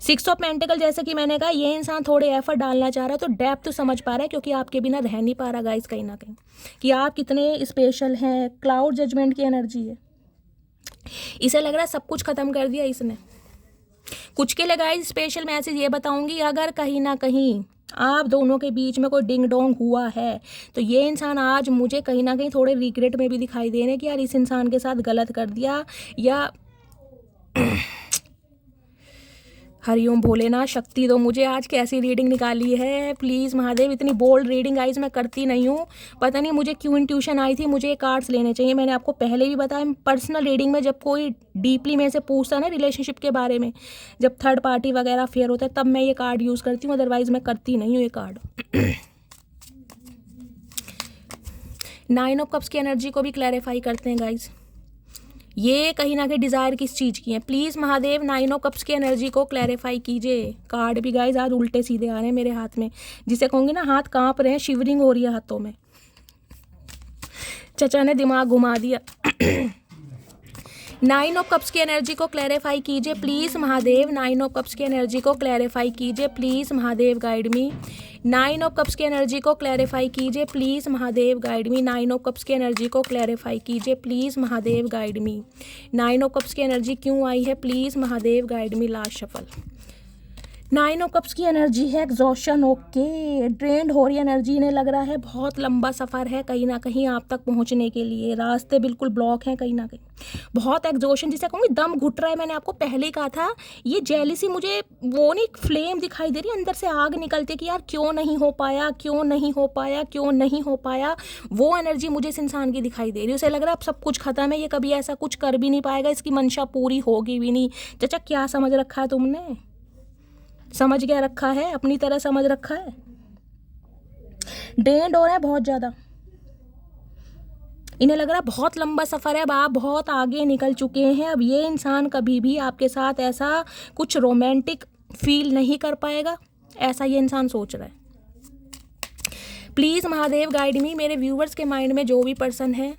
6 ऑफ पेंटिकल, जैसे कि मैंने कहा, ये इंसान थोड़े एफर्ट डालना चाह रहा है, तो डेप्थ तो समझ पा रहा है क्योंकि आपके बिना रह नहीं पा रहा गाइस कहीं ना कहीं, कि आप कितने स्पेशल हैं। क्लाउड जजमेंट की एनर्जी है, इसे लग रहा है सब कुछ खत्म कर दिया इसने। कुछ के लिए गाइस स्पेशल मैसेज ये बताऊंगी, अगर कहीं ना कहीं आप दोनों के बीच में कोई डिंग डोंग हुआ है तो ये इंसान आज मुझे कहीं ना कहीं थोड़े रिग्रेट में भी दिखाई दे रहे हैं कि यार इस इंसान के साथ गलत कर दिया, या हरिओम भोलेनाथ शक्ति दो मुझे। आज कैसी रीडिंग निकाली है प्लीज़ महादेव। इतनी बोल्ड रीडिंग गाइस मैं करती नहीं हूँ, पता नहीं मुझे क्यों इंट्यूशन आई थी मुझे कार्ड्स लेने चाहिए। मैंने आपको पहले भी बताया, पर्सनल रीडिंग में जब कोई डीपली मेरे से पूछता है ना रिलेशनशिप के बारे में, जब थर्ड पार्टी वगैरह फेयर होता है, तब मैं ये कार्ड यूज़ करती हूँ, अदरवाइज मैं करती नहीं हूँ ये कार्ड। 9 ऑफ कप्स की एनर्जी को भी क्लैरिफाई करते हैं गाइज। ये कहीं ना कहीं डिज़ायर किस चीज़ की है, प्लीज़ महादेव 9 ऑफ कप्स की एनर्जी को क्लैरिफाई कीजिए। कार्ड भी गाइज आज उल्टे सीधे आ रहे हैं मेरे हाथ में, जिसे कहूँगी ना हाथ कांप रहे हैं, शिवरिंग हो रही है हाथों में, चचा ने दिमाग घुमा दिया। 9 ऑफ कप्स की एनर्जी को क्लैरिफाई कीजिए प्लीज़ महादेव। 9 ऑफ कप्स की एनर्जी को क्लैरिफाई कीजिए please Mahadev guide me. 9 of cups की एनर्जी को क्लैरिफाई कीजिए please Mahadev guide me. 9 of cups की एनर्जी को क्लैरिफाई कीजिए please Mahadev guide me. 9 of cups की एनर्जी क्यों आई है, please Mahadev guide me. Last shuffle. 9 of cups की एनर्जी है एग्जॉशन, ओके, ड्रेन्ड हो रही एनर्जी। इन्हें लग रहा है बहुत लंबा सफ़र है कहीं ना कहीं आप तक पहुंचने के लिए, रास्ते बिल्कुल ब्लॉक हैं कहीं ना कहीं, बहुत एग्जॉशन, जिसे कहूँगी दम घुट रहा है। मैंने आपको पहले ही कहा था, ये जेलिसी मुझे वो नहीं फ्लेम दिखाई दे रही, अंदर से आग निकलती कि यार क्यों नहीं हो पाया, क्यों नहीं हो पाया, क्यों नहीं हो पाया, वो एनर्जी मुझे इस इंसान की दिखाई दे रही है। उसे लग रहा है अब सब कुछ खत्म है, ये कभी ऐसा कुछ कर भी नहीं पाएगा, इसकी मंशा पूरी होगी भी नहीं। चाचा क्या समझ रखा है तुमने, समझ क्या रखा है, अपनी तरह समझ रखा है। ड्रेन्ड हो रहा है बहुत ज़्यादा, इन्हें लग रहा है बहुत लंबा सफ़र है, अब आप बहुत आगे निकल चुके हैं। अब ये इंसान कभी भी आपके साथ ऐसा कुछ रोमांटिक फील नहीं कर पाएगा, ऐसा ये इंसान सोच रहा है। प्लीज़ महादेव गाइड मी। मेरे व्यूवर्स के माइंड में जो भी पर्सन है,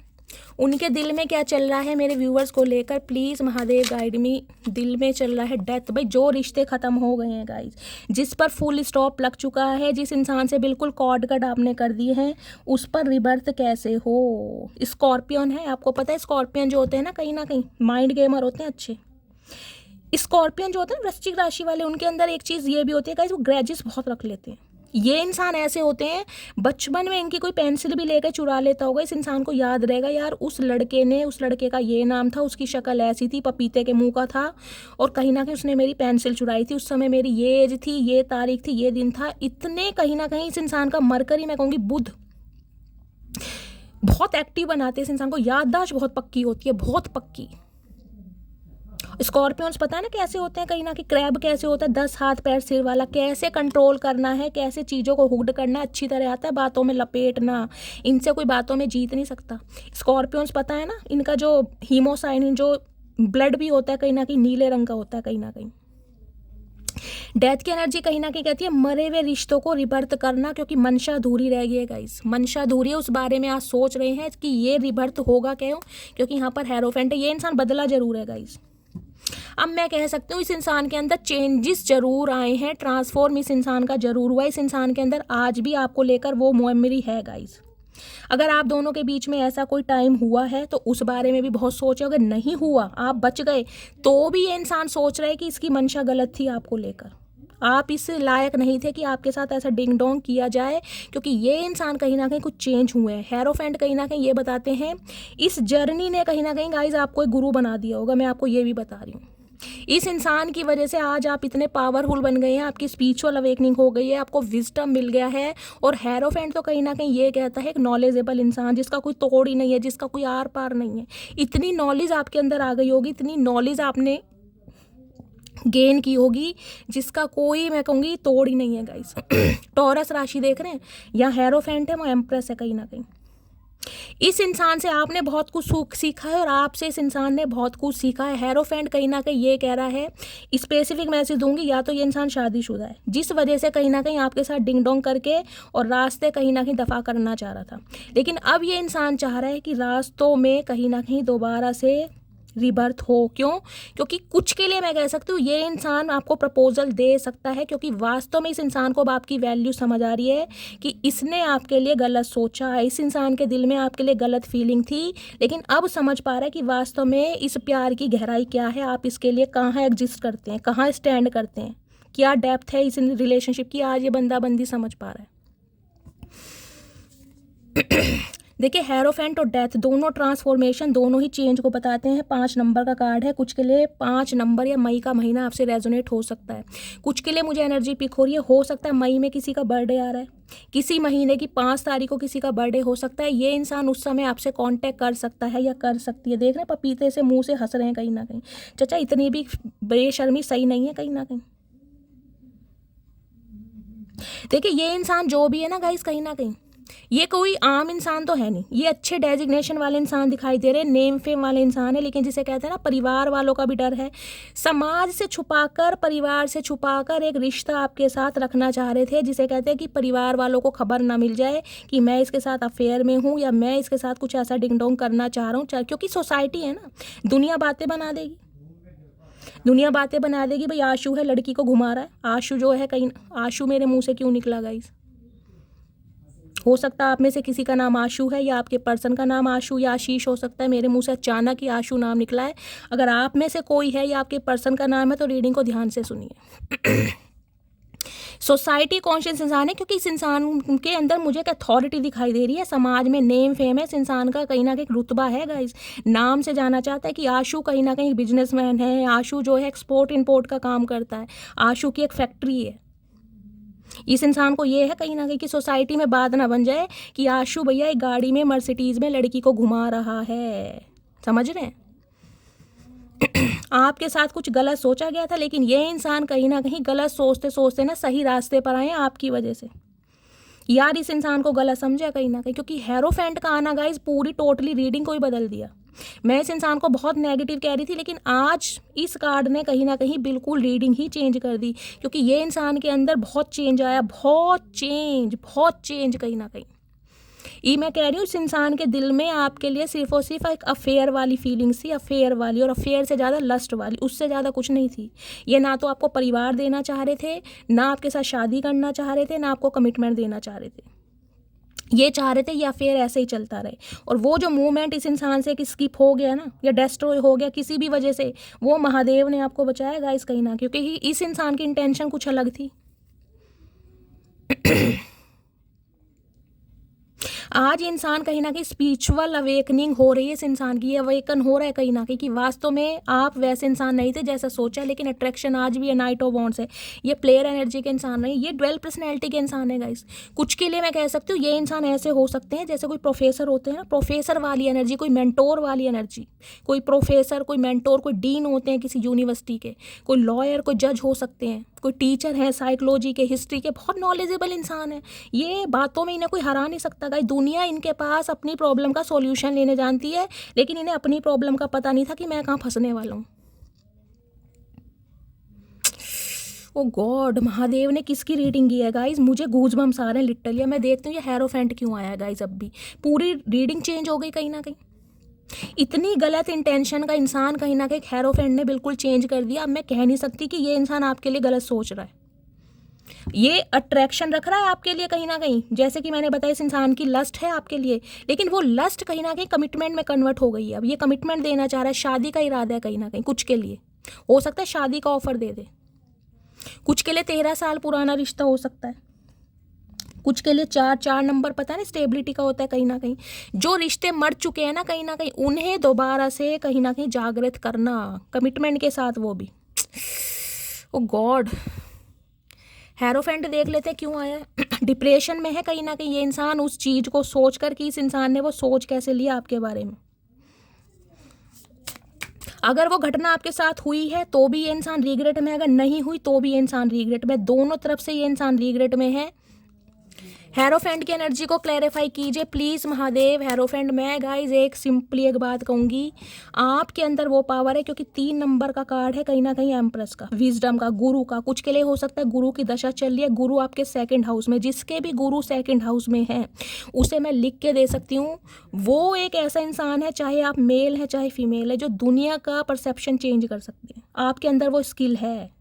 उनके दिल में क्या चल रहा है मेरे व्यूवर्स को लेकर, प्लीज़ महादेव गाइड मी। दिल में चल रहा है डेथ, भाई जो रिश्ते ख़त्म हो गए हैं गाइज, जिस पर फुल स्टॉप लग चुका है, जिस इंसान से बिल्कुल कॉर्ड कट आपने कर दिए हैं, उस पर रिबर्थ कैसे हो। स्कॉर्पियन है, आपको पता है स्कॉर्पियन जो होते हैं ना कहीं माइंड गेमर होते हैं अच्छे। स्कॉर्पियन जो होते हैं वृश्चिक राशि वाले, उनके अंदर एक चीज़ ये भी होती है गाइज, वो ग्रजेस बहुत रख लेते हैं। ये इंसान ऐसे होते हैं, बचपन में इनकी कोई पेंसिल भी लेकर चुरा लेता होगा, इस इंसान को याद रहेगा यार उस लड़के का ये नाम था, उसकी शक्ल ऐसी थी, पपीते के मुंह का था, और कहीं ना कहीं उसने मेरी पेंसिल चुराई थी, उस समय मेरी ये एज थी, ये तारीख थी, ये दिन था। इतने कहीं ना कहीं इस इंसान का मरकरी, मैं कहूँगी बुध, बहुत एक्टिव बनाते हैं इस इंसान को, याददाश्त बहुत पक्की होती है, बहुत पक्की। स्कॉर्पियंस पता है ना कैसे होते हैं, कहीं ना कहीं क्रैब कैसे होता है, 10 हाथ पैर सिर वाला, कैसे कंट्रोल करना है, कैसे चीज़ों को हुक्ड करना अच्छी तरह आता है, बातों में लपेटना, इनसे कोई बातों में जीत नहीं सकता। स्कॉर्पियंस पता है ना, इनका जो हीमोसाइन जो ब्लड भी होता है कहीं ना कहीं नीले रंग का होता है कहीं ना कहीं। डेथ की एनर्जी कहीं ना कहीं कहती है मरे हुए रिश्तों को रिबर्थ करना, क्योंकि मंशा अधूरी रह गई है गाइस, मंशा अधूरी है। उस बारे में आज सोच रहे हैं कि ये रिबर्थ होगा क्यों, क्योंकि यहाँ पर हेरोफेंट है। ये इंसान बदला जरूर है गाइस। अब मैं कह सकती हूँ इस इंसान के अंदर चेंजेस जरूर आए हैं, ट्रांसफॉर्म इस इंसान का जरूर हुआ है। इस इंसान के अंदर आज भी आपको लेकर वो मेमोरी है गाइस। अगर आप दोनों के बीच में ऐसा कोई टाइम हुआ है तो उस बारे में भी बहुत सोचो। अगर नहीं हुआ, आप बच गए, तो भी ये इंसान सोच रहा है कि इसकी मंशा गलत थी आपको लेकर, आप इस लायक नहीं थे कि आपके साथ ऐसा डिंग डोंग किया जाए, क्योंकि ये इंसान कहीं ना कहीं कुछ चेंज हुए हैं। हेरोफेंट कहीं ना कहीं ये बताते हैं इस जर्नी ने कहीं ना कहीं गाइज आपको एक गुरु बना दिया होगा। मैं आपको ये भी बता रही हूँ, इस इंसान की वजह से आज आप इतने पावरफुल बन गए हैं, आपकी स्पिरिचुअल अवेकनिंग हो गई है, आपको विजडम मिल गया है। और हेरोफेंट तो कहीं ना कहीं ये कहता है एक नॉलेजेबल इंसान जिसका कोई तोड़ ही नहीं है, जिसका कोई आर पार नहीं है। इतनी नॉलेज आपके अंदर आ गई होगी, इतनी नॉलेज आपने गेन की होगी जिसका कोई, मैं कहूँगी, तोड़ ही नहीं है गाइस। टॉरस राशि देख रहे हैं, या हेरोफेंट है, वो एम्प्रेस है। कहीं ना कहीं इस इंसान से आपने बहुत कुछ सीखा है और आपसे इस इंसान ने बहुत कुछ सीखा है। हेरोफेंट कहीं ना कहीं ये कह रहा है, स्पेसिफिक मैसेज दूंगी, या तो ये इंसान शादीशुदा है जिस वजह से कहीं ना कहीं आपके साथ डिंग डोंग करके और रास्ते कहीं ना कहीं दफा करना चाह रहा था। लेकिन अब ये इंसान चाह रहा है कि रास्तों में कहीं ना कहीं दोबारा से रिबर्थ हो। क्यों? क्योंकि कुछ के लिए मैं कह सकती हूँ ये इंसान आपको प्रपोजल दे सकता है, क्योंकि वास्तव में इस इंसान को अब आपकी वैल्यू समझ आ रही है कि इसने आपके लिए गलत सोचा है, इस इंसान के दिल में आपके लिए गलत फीलिंग थी, लेकिन अब समझ पा रहा है कि वास्तव में इस प्यार की गहराई क्या है, आप इसके लिए कहाँ एग्जिस्ट करते हैं, कहाँ स्टैंड करते हैं, क्या डेप्थ है इस रिलेशनशिप की। आज ये बंदा बंदी समझ पा रहा है। देखिए, हेरोफेंट और डेथ दोनों ट्रांसफॉर्मेशन, दोनों ही चेंज को बताते हैं। 5 नंबर का कार्ड है, कुछ के लिए 5 नंबर या मई का महीना आपसे रेजोनेट हो सकता है। कुछ के लिए मुझे एनर्जी पिक हो रही है, हो सकता है मई में किसी का बर्थडे आ रहा है, किसी महीने की 5 तारीख को किसी का बर्थडे हो सकता है। ये इंसान उस समय आपसे कांटेक्ट कर सकता है या कर सकती है। देख रहे हैं पपीते से मुंह से हंस रहे हैं कहीं ना कहीं। चाचा इतनी भी बेशर्मी सही नहीं है कहीं ना कहीं। देखिए, ये इंसान जो भी है ना गाइस, कहीं ना कहीं ये कोई आम इंसान तो है नहीं, ये अच्छे डेजिग्नेशन वाले इंसान दिखाई दे रहे हैं, नेम फेम वाले इंसान है। लेकिन जिसे कहते हैं ना, परिवार वालों का भी डर है। समाज से छुपाकर, परिवार से छुपाकर एक रिश्ता आपके साथ रखना चाह रहे थे, जिसे कहते हैं कि परिवार वालों को खबर ना मिल जाए कि मैं इसके साथ अफेयर में हूँ या मैं इसके साथ कुछ ऐसा डिंग डोंग करना चाह रहा हूँ। क्योंकि सोसाइटी है ना, दुनिया बातें बना देगी, दुनिया बातें बना देगी। भाई आशु है, लड़की को घुमा रहा है, आशु जो है कहीं, आशु मेरे मुँह से क्यों निकला गाइस? हो सकता है आप में से किसी का नाम आशु है, या आपके पर्सन का नाम आशु या आशीष हो सकता है। मेरे मुंह से अचानक ही आशु नाम निकला है। अगर आप में से कोई है या आपके पर्सन का नाम है तो रीडिंग को ध्यान से सुनिए। सोसाइटी कॉन्शियस इंसान है, क्योंकि इस इंसान के अंदर मुझे एक अथॉरिटी दिखाई दे रही है, समाज में नेम फेम है, इस इंसान का कहीं ना कहीं रुतबा है गाइस। नाम से जाना चाहता है कि आशु कहीं ना कहीं बिजनेसमैन है, आशु जो है एक्सपोर्ट इम्पोर्ट का काम करता है, आशु की एक फैक्ट्री है। इस इंसान को ये है कहीं ना कहीं कि सोसाइटी में बात ना बन जाए कि आशु भैया एक गाड़ी में मर्सिडीज में लड़की को घुमा रहा है। समझ रहे हैं? आपके साथ कुछ गलत सोचा गया था, लेकिन ये इंसान कहीं ना कहीं गलत सोचते सोचते ना सही रास्ते पर आए आपकी वजह से। यार इस इंसान को गलत समझा कहीं ना कहीं, क्योंकि हेरोफेंट का आना गाइस पूरी टोटली रीडिंग को ही बदल दिया। मैं इस इंसान को बहुत नेगेटिव कह रही थी, लेकिन आज इस कार्ड ने कहीं ना कहीं बिल्कुल रीडिंग ही चेंज कर दी, क्योंकि ये इंसान के अंदर बहुत चेंज आया, बहुत चेंज कहीं ना कहीं। ये मैं कह रही हूँ, इस इंसान के दिल में आपके लिए सिर्फ और सिर्फ एक अफेयर वाली फीलिंग्स थी, अफेयर वाली, और अफेयर से ज़्यादा लस्ट वाली, उससे ज़्यादा कुछ नहीं थी। ये ना तो आपको परिवार देना चाह रहे थे, ना आपके साथ शादी करना चाह रहे थे, ना आपको कमिटमेंट देना चाह रहे थे। ये चाह रहे थे ये अफेयर ऐसे ही चलता रहे। और वो जो मूवमेंट इस इंसान से स्किप हो गया ना, या डेस्ट्रॉय हो गया किसी भी वजह से, वो महादेव ने आपको बचाया गाइस कहीं ना, क्योंकि इस इंसान की इंटेंशन कुछ अलग थी। आज इंसान कहीं ना कहीं स्पिरिचुअल अवेकनिंग हो रही है, इस इंसान की अवेकन हो रहा है कहीं ना कहीं कि वास्तव में आप वैसे इंसान नहीं थे जैसा सोचा, लेकिन अट्रैक्शन आज भी है, नाइट ऑफ वॉन्ड्स है। ये प्लेयर एनर्जी के इंसान नहीं, ये ड्वेल पर्सनैलिटी के इंसान है गाइस। कुछ के लिए मैं कह सकती हूँ ये इंसान ऐसे हो सकते हैं जैसे कोई प्रोफेसर होते हैं ना, प्रोफेसर वाली एनर्जी, कोई मेंटोर वाली एनर्जी, कोई प्रोफेसर, कोई मेंटोर, कोई डीन होते हैं किसी यूनिवर्सिटी के, कोई लॉयर, कोई जज हो सकते हैं, कोई टीचर हैं साइकोलॉजी के, हिस्ट्री के, बहुत नॉलेजेबल इंसान है। ये बातों में इन्हें कोई हरा नहीं सकता गाइस। दुनिया इनके पास अपनी प्रॉब्लम का सॉल्यूशन लेने जानती है, लेकिन इन्हें अपनी प्रॉब्लम का पता नहीं था कि मैं कहाँ फंसने वाला हूँ। ओ गॉड, महादेव ने किसकी रीडिंग की है गाइज? मुझे गूज़बम्स आ रहे हैं लिटरली। मैं देखती हूँ ये हेरोफेंट क्यों आया है गाइज। अब भी पूरी रीडिंग चेंज हो गई कहीं ना कहीं। इतनी गलत इंटेंशन का इंसान कहीं ना कहीं हेरोफेंट ने बिल्कुल चेंज कर दिया। अब मैं कह नहीं सकती कि ये इंसान आपके लिए गलत सोच रहा है। ये अट्रैक्शन रख रहा है आपके लिए कहीं ना कहीं, जैसे कि मैंने बताया इस इंसान की लस्ट है आपके लिए, लेकिन वो लस्ट कहीं ना कहीं कमिटमेंट में कन्वर्ट हो गई है। अब ये कमिटमेंट देना चाह रहा है, शादी का इरादा है कहीं ना कहीं कुछ के लिए। हो सकता है शादी का ऑफर दे दे, कुछ के लिए 13 साल पुराना रिश्ता हो सकता है, कुछ के लिए 4 नंबर पता है ना स्टेबिलिटी का होता है कहीं ना कहीं। जो रिश्ते मर चुके हैं ना कहीं ना कहीं, उन्हें दोबारा से कहीं ना कहीं जागृत करना कमिटमेंट के साथ, वो भी। ओ गॉड, हेरोफेंट देख लेते क्यों आया। डिप्रेशन में है कहीं ना कहीं ये इंसान, उस चीज़ को सोच कर कि इस इंसान ने वो सोच कैसे लिया आपके बारे में। अगर वो घटना आपके साथ हुई है तो भी ये इंसान रिग्रेट में, अगर नहीं हुई तो भी ये इंसान रिग्रेट में, दोनों तरफ से ये इंसान रिग्रेट में है। हेरोफेंट की एनर्जी को क्लैरिफाई कीजिए प्लीज़ महादेव। हेरोफेंट, मैं गाइज एक सिंपली एक बात कहूँगी, आपके अंदर वो पावर है, क्योंकि 3 नंबर का कार्ड है कहीं ना कहीं एम्प्रेस का, विजडम का, गुरु का। कुछ के लिए हो सकता है गुरु की दशा चल रही है, गुरु आपके 2nd हाउस में। जिसके भी गुरु 2nd हाउस में है उसे मैं लिख के दे सकती हूँ, वो एक ऐसा इंसान है, चाहे आप मेल है चाहे फीमेल है, जो दुनिया का परसेप्शन चेंज कर सकते हैं। आपके अंदर वो स्किल है,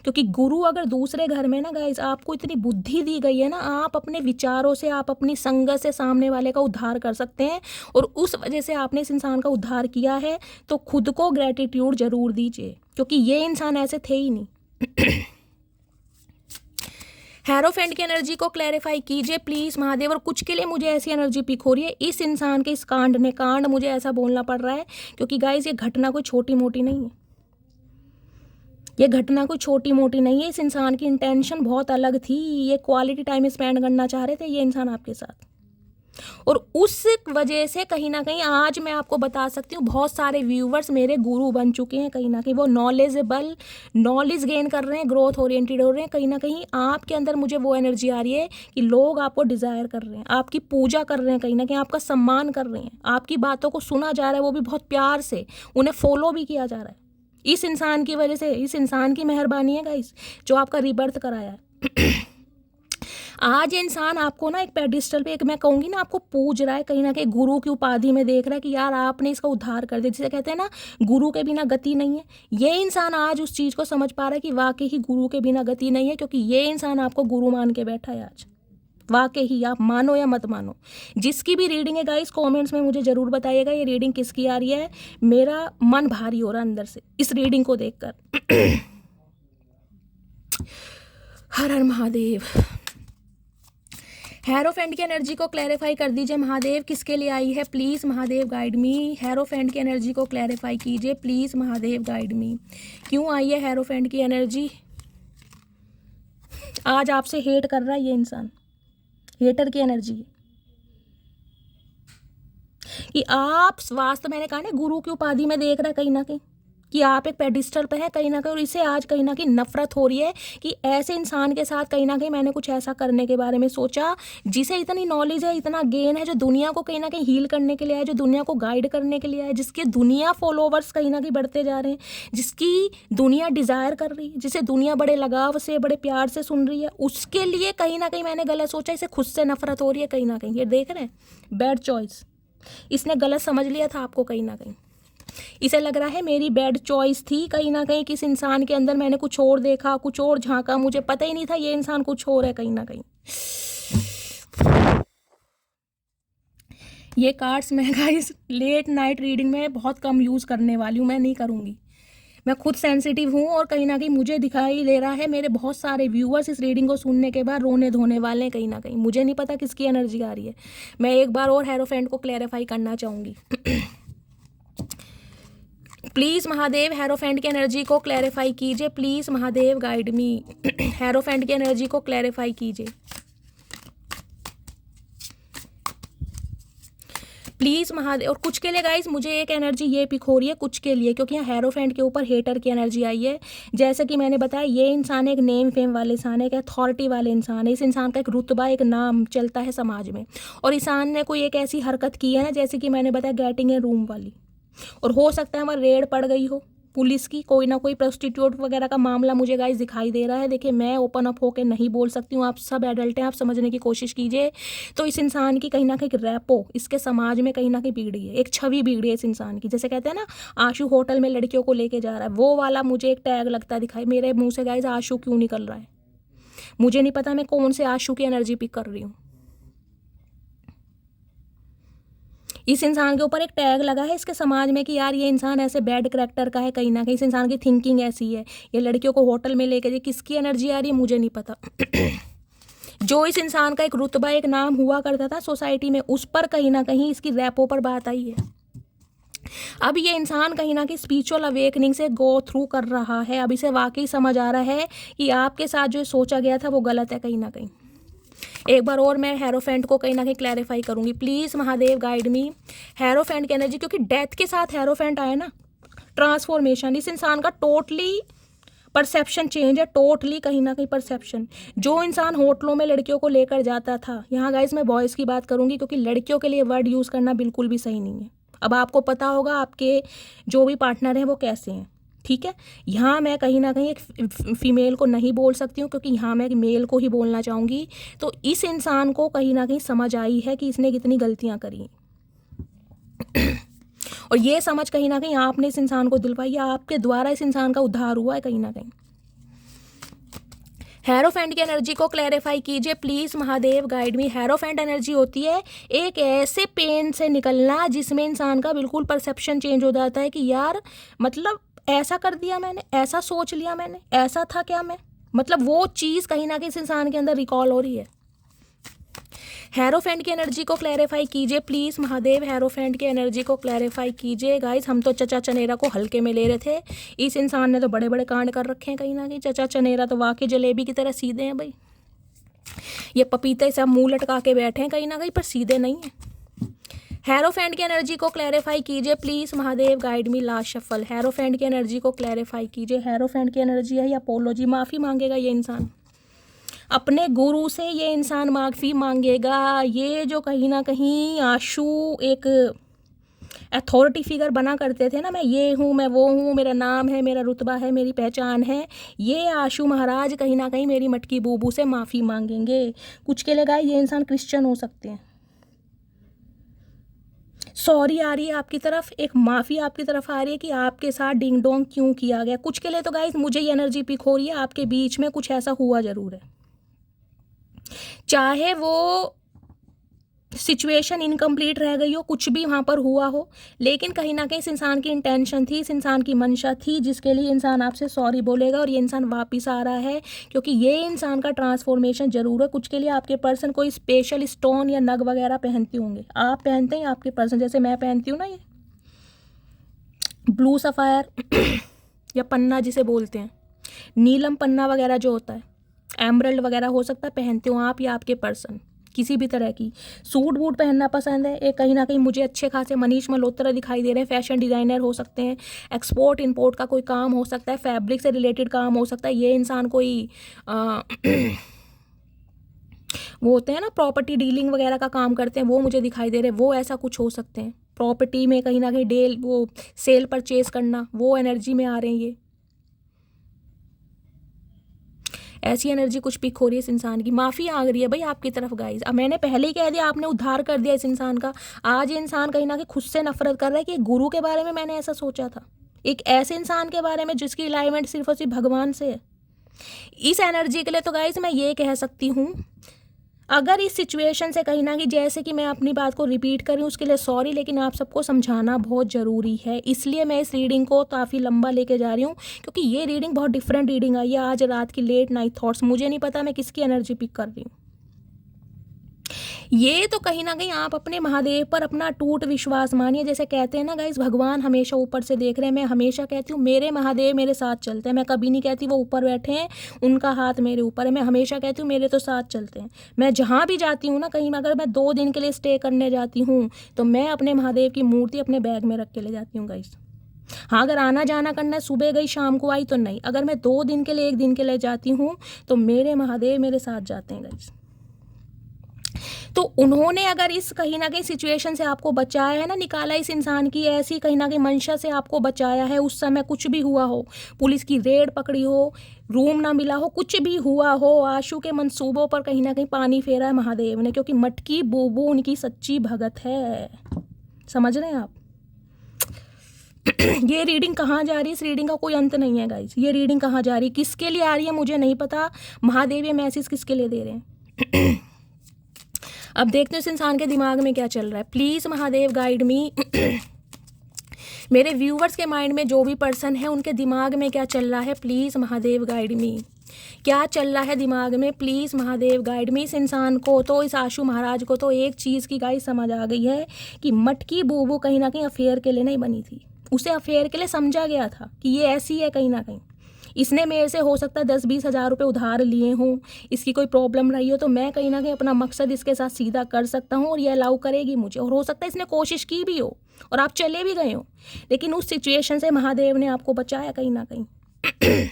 क्योंकि गुरु अगर दूसरे घर में ना गाइज, आपको इतनी बुद्धि दी गई है ना, आप अपने विचारों से, आप अपनी संगत से सामने वाले का उद्धार कर सकते हैं। और उस वजह से आपने इस इंसान का उद्धार किया है, तो खुद को ग्रेटिट्यूड जरूर दीजिए, क्योंकि ये इंसान ऐसे थे ही नहीं। हेरोफेंट की एनर्जी को क्लैरिफाई कीजिए प्लीज़ महादेव। और कुछ के लिए मुझे ऐसी एनर्जी पिक हो रही है, इस इंसान के इस कांड मुझे ऐसा बोलना पड़ रहा है, क्योंकि गाइज ये घटना कोई छोटी मोटी नहीं है। ये घटना कोई छोटी मोटी नहीं है। इस इंसान की इंटेंशन बहुत अलग थी। ये क्वालिटी टाइम स्पेंड करना चाह रहे थे ये इंसान आपके साथ, और उस वजह से कहीं ना कहीं आज मैं आपको बता सकती हूँ, बहुत सारे व्यूवर्स मेरे गुरु बन चुके हैं कहीं ना कहीं। वो नॉलेज गेन कर रहे हैं, ग्रोथ ओरिएंटेड हो रहे हैं। कहीं ना कहीं आपके अंदर मुझे वो एनर्जी आ रही है कि लोग आपको डिज़ायर कर रहे हैं, आपकी पूजा कर रहे हैं, कहीं ना कहीं आपका सम्मान कर रहे हैं, आपकी बातों को सुना जा रहा है, वो भी बहुत प्यार से, उन्हें फॉलो भी किया जा रहा है। इस इंसान की वजह से, इस इंसान की मेहरबानी है गाइस, जो आपका रिबर्थ कराया है। आज ये इंसान आपको ना एक पेडिस्टल पे, एक मैं कहूँगी ना, आपको पूज रहा है कहीं ना कहीं, गुरु की उपाधि में देख रहा है कि यार आपने इसका उद्धार कर दिया। जिसे कहते हैं ना गुरु के बिना गति नहीं है, ये इंसान आज उस चीज़ को समझ पा रहा है कि वाकई ही गुरु के बिना गति नहीं है, क्योंकि ये इंसान आपको गुरु मान के बैठा है आज। वाकई ही, आप मानो या मत मानो। जिसकी भी रीडिंग है गाइस, कमेंट्स में मुझे ज़रूर बताइएगा ये रीडिंग किसकी आ रही है। मेरा मन भारी हो रहा है अंदर से इस रीडिंग को देखकर। हर हर महादेव। हेरोफेंट की एनर्जी को क्लैरिफाई कर दीजिए महादेव, किसके लिए आई है please Mahadev guide me. Hierophant की एनर्जी को क्लैरिफाई कीजिए प्लीज़ महादेव गाइड मी। क्यों आई है हेरोफेंट की एनर्जी? आज आपसे हेट कर रहा है ये इंसान, हेटर की एनर्जी है कि आप वास्तव, मैंने कहा ना गुरु की उपाधि में देख रहा है कहीं ना कहीं कि आप एक पेडिस्टल पे है कहीं ना कहीं, और इसे आज कहीं ना कहीं नफरत हो रही है कि ऐसे इंसान के साथ कहीं ना कहीं मैंने कुछ ऐसा करने के बारे में सोचा, जिसे इतनी नॉलेज है, इतना गेन है, जो दुनिया को कहीं ना कहीं हील करने के लिए है, जो दुनिया को गाइड करने के लिए है, जिसके दुनिया फॉलोवर्स कहीं ना कहीं बढ़ते जा रहे हैं, जिसकी दुनिया डिज़ायर कर रही है, जिसे दुनिया बड़े लगाव से, बड़े प्यार से सुन रही है, उसके लिए कहीं ना कहीं मैंने गलत सोचा। इसे खुद से नफरत हो रही है कहीं ना कहीं। ये देख रहे हैं, बैड चॉइस, इसने गलत समझ लिया था आपको कहीं ना कहीं। इसे लग रहा है मेरी बैड चॉइस थी कहीं ना कहीं, किस इंसान के अंदर मैंने कुछ और देखा, कुछ और झांका, मुझे पता ही नहीं था ये इंसान कुछ और है कहीं ना कहीं। ये कार्ड्स मैं गाइस लेट नाइट रीडिंग में बहुत कम यूज़ करने वाली हूँ, मैं नहीं करूँगी। मैं खुद सेंसिटिव हूँ, और कहीं ना कहीं मुझे दिखाई दे रहा है मेरे बहुत सारे व्यूअर्स इस रीडिंग को सुनने के बाद रोने धोने वाले हैं कहीं ना कहीं। मुझे नहीं पता किसकी एनर्जी आ रही है। मैं एक बार और हेरोफेंट को क्लैरिफाई करना चाहूँगी। प्लीज़ महादेव हेरोफेंट की एनर्जी को क्लैरिफाई कीजिए please Mahadev guide me. Hierophant की एनर्जी को क्लैरिफाई कीजिए प्लीज़ महादेव। और कुछ के लिए गाइस मुझे एक एनर्जी ये पिक हो रही है कुछ के लिए, क्योंकि यहाँ हेरोफेंट के ऊपर हेटर की एनर्जी आई है। जैसे कि मैंने बताया, ये इंसान एक नेम फेम वाले इंसान है, एक अथॉरिटी वाले इंसान है। इस इंसान का एक रुतबा, एक नाम चलता है समाज में, और इंसान ने कोई एक ऐसी हरकत की है ना, जैसे कि मैंने बताया गेटिंग ए रूम वाली, और हो सकता है हमारा रेड पड़ गई हो, पुलिस की, कोई ना कोई प्रोस्टिट्यूट वगैरह का मामला मुझे गाइस दिखाई दे रहा है। देखिए मैं ओपन अप होकर नहीं बोल सकती हूँ, आप सब एडल्ट हैं, आप समझने की कोशिश कीजिए। तो इस इंसान की कहीं ना कहीं रैपो इसके समाज में कहीं ना कहीं बिगड़ी है, एक छवि बिगड़ी है इस इंसान की। जैसे कहते हैं ना आशु होटल में लड़कियों को लेके जा रहा है, वो वाला मुझे एक टैग लगता दिखाई मेरे मुँह से गाइस। आशु क्यों निकल रहा है मुझे नहीं पता, मैं कौन से आशु की एनर्जी पिक कर रही हूँ। इस इंसान के ऊपर एक टैग लगा है इसके समाज में कि यार ये इंसान ऐसे बैड करैक्टर का है, कहीं ना कहीं इस इंसान की थिंकिंग ऐसी है। ये लड़कियों को होटल में लेके जाए, किसकी एनर्जी आ रही है मुझे नहीं पता। जो इस इंसान का एक रुतबा एक नाम हुआ करता था सोसाइटी में, उस पर कहीं ना कहीं इसकी रैपो पर बात आई है। अब ये इंसान कहीं ना कहीं स्पिरिचुअल अवेकनिंग से गो थ्रू कर रहा है। अब इसे वाकई समझ आ रहा है कि आपके साथ जो सोचा गया था वो गलत है कहीं ना कहीं। एक बार और मैं हेरोफेंट को कहीं ना कहीं क्लैरिफाई करूंगी, please Mahadev guide me. Hierophant की एनर्जी, क्योंकि डेथ के साथ हेरोफेंट आया ना, ट्रांसफॉर्मेशन। इस इंसान का टोटली परसेप्शन चेंज है, टोटली कहीं ना कहीं परसेप्शन। जो इंसान होटलों में लड़कियों को लेकर जाता था, यहाँ गाइस मैं बॉयज़ की बात करूंगी क्योंकि लड़कियों के लिए वर्ड यूज़ करना बिल्कुल भी सही नहीं है। अब आपको पता होगा आपके जो भी पार्टनर हैं वो कैसे हैं, ठीक है। यहाँ मैं कहीं ना कहीं एक फीमेल को नहीं बोल सकती हूँ क्योंकि यहाँ मैं एक मेल को ही बोलना चाहूँगी। तो इस इंसान को कहीं ना कहीं समझ आई है कि इसने कितनी गलतियाँ करी और ये समझ कहीं ना कहीं आपने इस इंसान को दिलवाई, आपके द्वारा इस इंसान का उद्धार हुआ है कहीं ना कहीं। हेरोफेंट की एनर्जी को क्लैरिफाई कीजिए please Mahadev guide me. Hierophant energy होती है एक ऐसे पेन से निकलना जिसमें इंसान का बिल्कुल परसेप्शन चेंज हो जाता है कि यार मतलब ऐसा कर दिया मैंने, ऐसा सोच लिया मैंने, ऐसा था क्या मैं, मतलब वो चीज़ कहीं ना कहीं इस इंसान के अंदर रिकॉल हो रही है। हेरोफेंट की एनर्जी को क्लैरिफाई कीजिए प्लीज़ महादेव। हेरोफेंट की एनर्जी को क्लैरिफाई कीजिए गाइस। हम तो चचा चनेरा को हल्के में ले रहे थे, इस इंसान ने तो बड़े बड़े कांड कर रखे हैं कहीं ना कहीं। चचा चनेरा तो वाकई जलेबी की तरह सीधे हैं भाई, ये पपीते से मुंह लटका के बैठे हैं कहीं ना कहीं, पर सीधे नहीं है। हेरोफेंट की एनर्जी को क्लैरिफाई कीजिए please Mahadev guide me. Last shuffle, hierophant की एनर्जी को क्लैरिफाई कीजिए। हेरोफेंट की एनर्जी है या अपोलॉजी, माफ़ी मांगेगा ये इंसान अपने गुरु से, ये इंसान माफ़ी मांगेगा। ये जो कहीं ना कहीं आशु एक अथॉरिटी फिगर बना करते थे ना, मैं ये हूँ, मैं वो हूँ, मेरा नाम है, मेरा रुतबा है, मेरी पहचान है, ये आशु महाराज कहीं ना कहीं मेरी मटकी बूबू से माफ़ी मांगेंगे। कुछ के लिए गाय ये इंसान क्रिश्चियन हो सकते हैं। सॉरी आ रही है आपकी तरफ, एक माफ़ी आपकी तरफ आ रही है कि आपके साथ डिंग डोंग क्यों किया गया। कुछ के लिए तो गाइस मुझे ये एनर्जी पिक हो रही है आपके बीच में कुछ ऐसा हुआ ज़रूर है, चाहे वो सिचुएशन इनकम्प्लीट रह गई हो, कुछ भी वहाँ पर हुआ हो, लेकिन कहीं ना कहीं इस इंसान की इंटेंशन थी, इस इंसान की मंशा थी जिसके लिए इंसान आपसे सॉरी बोलेगा और ये इंसान वापस आ रहा है क्योंकि ये इंसान का ट्रांसफॉर्मेशन जरूर है। कुछ के लिए आपके पर्सन कोई स्पेशल स्टोन या नग वगैरह पहनते होंगे, आप पहनते हैं आपके पर्सन, जैसे मैं पहनती हूँ ना ये ब्लू सफ़ायर या पन्ना जिसे बोलते हैं, नीलम पन्ना वगैरह जो होता है, एमरल्ड वगैरह हो सकता है, पहनते हो आप या आपके पर्सन। किसी भी तरह की सूट बूट पहनना पसंद है, एक कहीं ना कहीं मुझे अच्छे खासे मनीष मल्होत्रा दिखाई दे रहे हैं, फैशन डिज़ाइनर हो सकते हैं, एक्सपोर्ट इंपोर्ट का कोई काम हो सकता है, फैब्रिक से रिलेटेड काम हो सकता है, ये इंसान कोई वो होते हैं ना प्रॉपर्टी डीलिंग वगैरह का काम करते हैं, वो मुझे दिखाई दे रहे हैं, वो ऐसा कुछ हो सकते हैं। प्रॉपर्टी में कहीं ना कहीं डील, वो सेल परचेज करना, वो एनर्जी में आ रहे हैं ये, ऐसी एनर्जी कुछ पिक हो रही है इस इंसान की। माफ़ी आ रही है भाई आपकी तरफ गाइस। अब मैंने पहले ही कह दिया, आपने उद्धार कर दिया इस इंसान का। आज ये इंसान कहीं ना कहीं खुद से नफरत कर रहा है कि गुरु के बारे में मैंने ऐसा सोचा था, एक ऐसे इंसान के बारे में जिसकी अलाइनमेंट सिर्फ और सिर्फ भगवान से है। इस एनर्जी के लिए तो गाइस मैं ये कह सकती हूँ, अगर इस सिचुएशन से कहीं ना कहीं, जैसे कि मैं अपनी बात को रिपीट कर रही हूँ उसके लिए सॉरी, लेकिन आप सबको समझाना बहुत ज़रूरी है, इसलिए मैं इस रीडिंग को काफ़ी लंबा लेके जा रही हूँ क्योंकि ये रीडिंग बहुत डिफरेंट रीडिंग आई है आज रात की लेट नाइट थॉट्स। मुझे नहीं पता मैं किसकी एनर्जी पिक कर रही हूँ। ये तो कहीं ना कहीं आप अपने महादेव पर अपना टूट विश्वास मानिए। जैसे कहते हैं ना गाइस, भगवान हमेशा ऊपर से देख रहे हैं। मैं हमेशा कहती हूँ मेरे महादेव मेरे साथ चलते हैं, मैं कभी नहीं कहती वो ऊपर बैठे हैं उनका हाथ मेरे ऊपर है, मैं हमेशा कहती हूँ मेरे तो साथ चलते हैं। मैं जहाँ भी जाती हूँ ना, कहीं अगर मैं 2 दिन के लिए स्टे करने जाती हूँ तो मैं अपने महादेव की मूर्ति अपने बैग में रख के ले जाती हूँ गाइस। हाँ, अगर आना जाना करना है, सुबह गई शाम को आई तो नहीं, अगर मैं 2 दिन के लिए 1 दिन के लिए जाती हूँ तो मेरे महादेव मेरे साथ जाते हैं गाइस। तो उन्होंने अगर इस कहीं ना कहीं सिचुएशन से आपको बचाया है ना, निकाला इस इंसान की ऐसी कहीं ना कहीं मंशा से आपको बचाया है, उस समय कुछ भी हुआ हो, पुलिस की रेड पकड़ी हो, रूम ना मिला हो, कुछ भी हुआ हो, आशु के मंसूबों पर कहीं ना कहीं पानी फेरा है महादेव ने, क्योंकि मटकी बूबू उनकी सच्ची भगत है। समझ रहे हैं आप? ये रीडिंग कहाँ जा रही है? इस रीडिंग का कोई अंत नहीं है गाइस। ये रीडिंग कहाँ जा रही है, किसके लिए आ रही है मुझे नहीं पता। महादेव ये मैसेज किसके लिए दे रहे हैं? अब देखते हैं इस इंसान के दिमाग में क्या चल रहा है। प्लीज महादेव गाइड मी। मेरे व्यूवर्स के माइंड में जो भी पर्सन है उनके दिमाग में क्या चल रहा है, प्लीज महादेव गाइड मी। क्या चल रहा है दिमाग में, प्लीज महादेव गाइड मी। इस इंसान को तो, इस आशु महाराज को तो एक चीज की गाइस समझ आ गई है कि मटकी बूबू कहीं ना कहीं अफेयर के लिए नहीं बनी थी। उसे अफेयर के लिए समझा गया था कि ये ऐसी है, कहीं ना कहीं इसने मेरे से हो सकता है 10-20 हज़ार रुपये उधार लिए हों, इसकी कोई प्रॉब्लम रही हो, तो मैं कहीं ना कहीं अपना मकसद इसके साथ सीधा कर सकता हूँ और ये अलाउ करेगी मुझे। और हो सकता है इसने कोशिश की भी हो और आप चले भी गए हो, लेकिन उस सिचुएशन से महादेव ने आपको बचाया कहीं ना कहीं।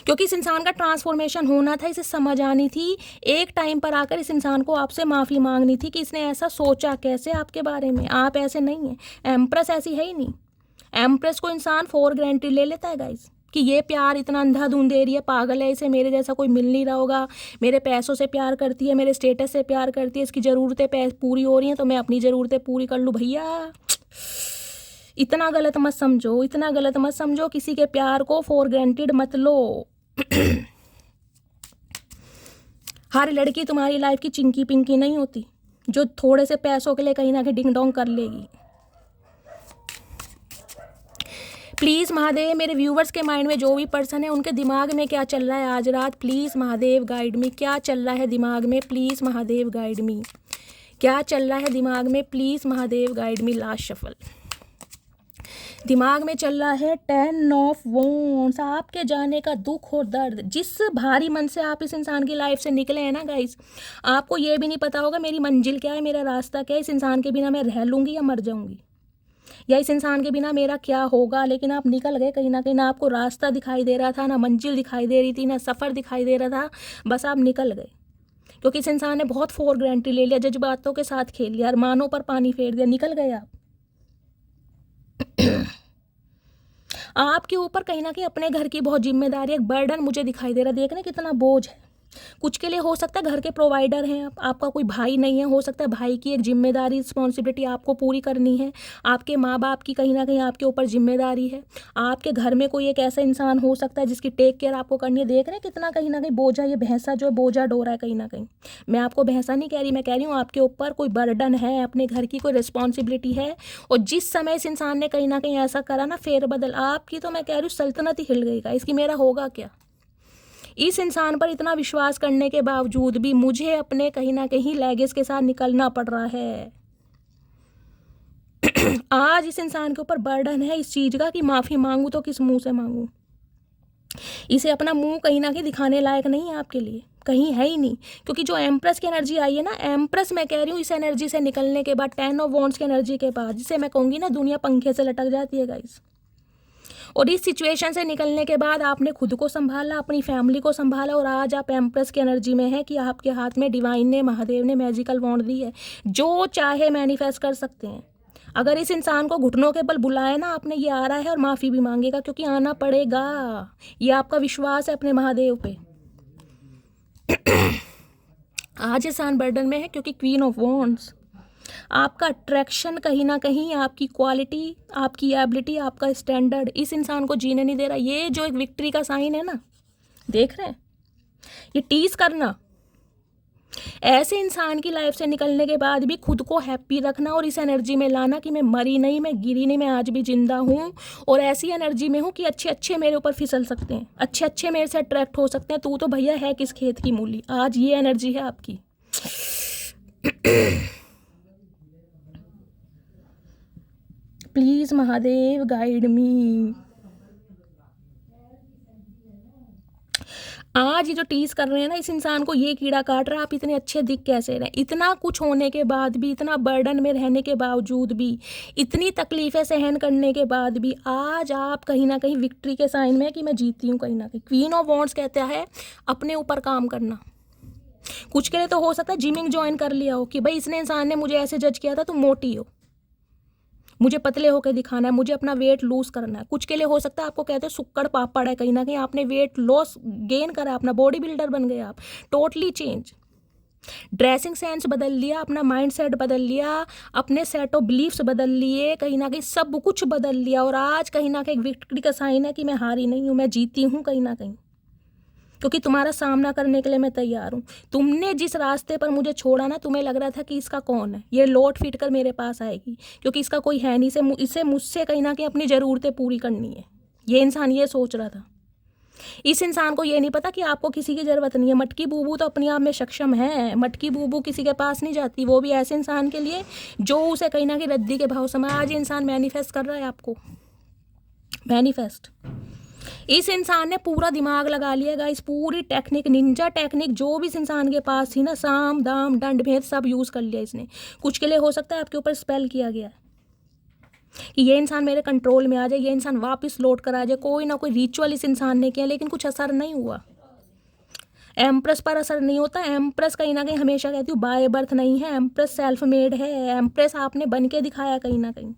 क्योंकि इस इंसान का ट्रांसफॉर्मेशन होना था, इसे समझ आनी थी। एक टाइम पर आकर इस इंसान को आपसे माफ़ी मांगनी थी कि इसने ऐसा सोचा कैसे आपके बारे में। आप ऐसे नहीं हैं, एम्प्रेस ऐसी है ही नहीं। एम्प्रेस को इंसान फॉर ग्रांटेड ले लेता है गाइस कि ये प्यार इतना अंधाधुंध दे रही है, पागल है, इसे मेरे जैसा कोई मिल नहीं रहा होगा, मेरे पैसों से प्यार करती है, मेरे स्टेटस से प्यार करती है, इसकी ज़रूरतें पूरी हो रही हैं तो मैं अपनी ज़रूरतें पूरी कर लूँ। भैया इतना गलत मत समझो, इतना गलत मत समझो, किसी के प्यार को फॉर ग्रांटेड मत लो। हर लड़की तुम्हारी लाइफ की चिंकी पिंकी नहीं होती जो थोड़े से पैसों के लिए कहीं ना कहीं डिंग डोंग कर लेगी। प्लीज़ महादेव, मेरे व्यूवर्स के माइंड में जो भी पर्सन है उनके दिमाग में क्या चल रहा है आज रात, प्लीज़ महादेव गाइड मी। क्या चल रहा है दिमाग में, प्लीज़ महादेव गाइड मी। क्या चल रहा है दिमाग में, please Mahadev guide me. Last shuffle दिमाग में चल रहा है 10 ऑफ वॉन्ड्स। आपके जाने का दुख और दर्द, जिस भारी मन से आप इस इंसान की लाइफ से निकले हैं ना गाइस, आपको ये भी नहीं पता होगा मेरी मंजिल क्या है, मेरा रास्ता क्या है, इस इंसान के बिना मैं रह लूँगी या मर जाऊँगी, या इस इंसान के बिना मेरा क्या होगा। लेकिन आप निकल गए कहीं ना आपको रास्ता दिखाई दे रहा था, ना मंजिल दिखाई दे रही थी, ना सफ़र दिखाई दे रहा था, बस आप निकल गए। क्योंकि इस इंसान ने बहुत फॉर ग्रांटेड ले लिया, जज्बातों के साथ खेल लिया, अरमानों पर पानी फेर दिया, निकल गए आप। आपके ऊपर कहीं ना कहीं अपने घर की बहुत जिम्मेदारी, एक बर्डन मुझे दिखाई दे रहा है। देखने कितना बोझ है। कुछ के लिए हो सकता है घर के प्रोवाइडर हैं आप, आपका कोई भाई नहीं है, हो सकता है भाई की एक जिम्मेदारी, रिस्पॉन्सिबिलिटी आपको पूरी करनी है। आपके माँ बाप की कहीं ना कहीं आपके ऊपर जिम्मेदारी है। आपके घर में कोई एक ऐसा इंसान हो सकता है जिसकी टेक केयर आपको करनी है। देख रहे हैं कितना कहीं ना कहीं बोझा, ये भैंसा जो है बोझा डो रहा है कहीं ना कहीं। मैं आपको भैंसा नहीं कह रही, मैं कह रही हूँ आपके ऊपर कोई बर्डन है, अपने घर की कोई रिस्पॉन्सिबिलिटी है। और जिस समय इस इंसान ने कहीं ना कहीं ऐसा करा ना फेरबदल, आपकी तो मैं कह रही हूँ सल्तनत ही हिल गई का, इसकी मेरा होगा क्या। इस इंसान पर इतना विश्वास करने के बावजूद भी मुझे अपने कहीं ना कहीं लैगेज के साथ निकलना पड़ रहा है। आज इस इंसान के ऊपर बर्डन है इस चीज़ का कि माफ़ी मांगू तो किस मुंह से मांगू। इसे अपना मुंह कहीं ना कहीं दिखाने लायक नहीं है आपके लिए, कहीं है ही नहीं। क्योंकि जो एम्प्रेस की एनर्जी आई है ना, एम्प्रेस मैं कह रही हूँ, इस एनर्जी से निकलने के बाद 10 ऑफ वॉन्ड्स की एनर्जी के बाद, जिसे मैं कहूँगी ना दुनिया पंखे से लटक जाती है गाइस। और इस सिचुएशन से निकलने के बाद आपने खुद को संभाला, अपनी फैमिली को संभाला, और आज आप एम्प्रेस की एनर्जी में है कि आपके हाथ में डिवाइन ने, महादेव ने मैजिकल वॉन्ड दी है। जो चाहे मैनिफेस्ट कर सकते हैं। अगर इस इंसान को घुटनों के बल बुलाए ना आपने, ये आ रहा है और माफ़ी भी मांगेगा, क्योंकि आना पड़ेगा। ये आपका विश्वास है अपने महादेव पे। आज इंसान बर्डन में है क्योंकि क्वीन ऑफ वॉन्ड्स, आपका अट्रैक्शन कहीं ना कहीं, आपकी क्वालिटी, आपकी एबिलिटी, आपका स्टैंडर्ड इस इंसान को जीने नहीं दे रहा। ये जो एक विक्ट्री का साइन है ना, देख रहे हैं, ये टीज करना, ऐसे इंसान की लाइफ से निकलने के बाद भी खुद को हैप्पी रखना और इस एनर्जी में लाना कि मैं मरी नहीं, मैं गिरी नहीं, मैं आज भी जिंदा हूँ और ऐसी एनर्जी में हूँ कि अच्छे अच्छे मेरे ऊपर फिसल सकते हैं, अच्छे अच्छे मेरे से अट्रैक्ट हो सकते हैं। तू तो भैया है किस खेत की मूली। आज ये एनर्जी है आपकी। प्लीज महादेव गाइड मी। आज ये जो टीज कर रहे हैं ना, इस इंसान को ये कीड़ा काट रहा है, आप इतने अच्छे दिख कैसे रहे। इतना कुछ होने के बाद भी, इतना बर्डन में रहने के बावजूद भी, इतनी तकलीफें सहन करने के बाद भी आज आप कहीं ना कहीं विक्ट्री के साइन में कि मैं जीती हूँ कहीं ना कहीं। क्वीन ऑफ वॉन्ड्स कहता है अपने ऊपर काम करना, कुछ के लिए तो हो सकता है जिमिंग ज्वाइन कर लिया हो कि भाई इसने इंसान ने मुझे ऐसे जज किया था तुम मोटी हो, मुझे पतले होकर दिखाना है, मुझे अपना वेट लूज करना है। कुछ के लिए हो सकता है आपको कहते हैं सुक्कड़ पापड़ है, कहीं ना कहीं आपने वेट लॉस गेन करा, अपना बॉडी बिल्डर बन गए आप, टोटली चेंज। ड्रेसिंग सेंस बदल लिया, अपना माइंड सेट बदल लिया, अपने सेट ऑफ बिलीफ्स बदल लिए, कहीं ना कहीं सब कुछ बदल लिया। और आज कहीं ना कहीं विक्ट्री का साइन है कि मैं हारी नहीं हूँ, मैं जीती हूँ कहीं ना कहीं, क्योंकि तुम्हारा सामना करने के लिए मैं तैयार हूँ। तुमने जिस रास्ते पर मुझे छोड़ा ना, तुम्हें लग रहा था कि इसका कौन है, ये लौट फिट कर मेरे पास आएगी, क्योंकि इसका कोई है नहीं, इसे मुझसे कहीं ना कहीं अपनी ज़रूरतें पूरी करनी है। ये इंसान ये सोच रहा था। इस इंसान को ये नहीं पता कि आपको किसी की ज़रूरत नहीं है। मटकी बूबू तो अपने आप में सक्षम है, मटकी बूबू किसी के पास नहीं जाती, वो भी ऐसे इंसान के लिए जो उसे कहीं ना कहीं रद्दी के भाव समय। आज इंसान मैनिफेस्ट कर रहा है आपको, मैनिफेस्ट। इस इंसान ने पूरा दिमाग लगा लिया गाइस, पूरी टेक्निक, निंजा टेक्निक जो भी इस इंसान के पास थी ना, साम दाम दंड भेद सब यूज़ कर लिया इसने। कुछ के लिए हो सकता है आपके ऊपर स्पेल किया गया है कि ये इंसान मेरे कंट्रोल में आ जाए, ये इंसान वापस लौट कर आ जाए। कोई ना कोई रिचुअल इस इंसान ने किया, लेकिन कुछ असर नहीं हुआ। एम्प्रेस पर असर नहीं होता। एम्प्रेस कहीं ना कहीं हमेशा कहती हूँ बाय बर्थ नहीं है, एम्प्रेस सेल्फ मेड है। एम्प्रेस आपने बन के दिखाया कहीं ना कहीं।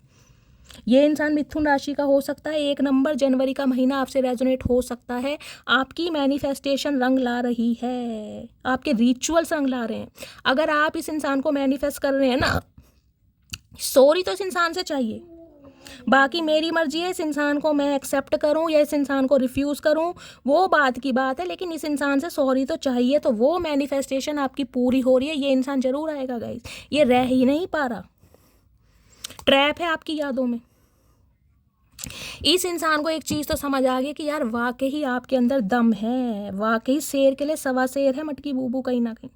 ये इंसान मिथुन राशि का हो सकता है, 1 नंबर जनवरी का महीना आपसे रेजोनेट हो सकता है। आपकी मैनिफेस्टेशन रंग ला रही है, आपके रिचुअल्स रंग ला रहे हैं। अगर आप इस इंसान को मैनिफेस्ट कर रहे हैं ना, सॉरी तो इस इंसान से चाहिए, बाकी मेरी मर्जी है इस इंसान को मैं एक्सेप्ट करूं या इस इंसान को रिफ्यूज़ करूं, वो बात की बात है। लेकिन इस इंसान से सॉरी तो चाहिए, तो वो मैनिफेस्टेशन आपकी पूरी हो रही है। ये इंसान ज़रूर आएगा गाइस, ये रह ही नहीं पा रहा, ट्रैप है आपकी यादों में। इस इंसान को एक चीज़ तो समझ आ गई कि यार वाकई ही आपके अंदर दम है, वाकई शेर के लिए सवा शेर है मटकी बूबू कहीं ना कहीं।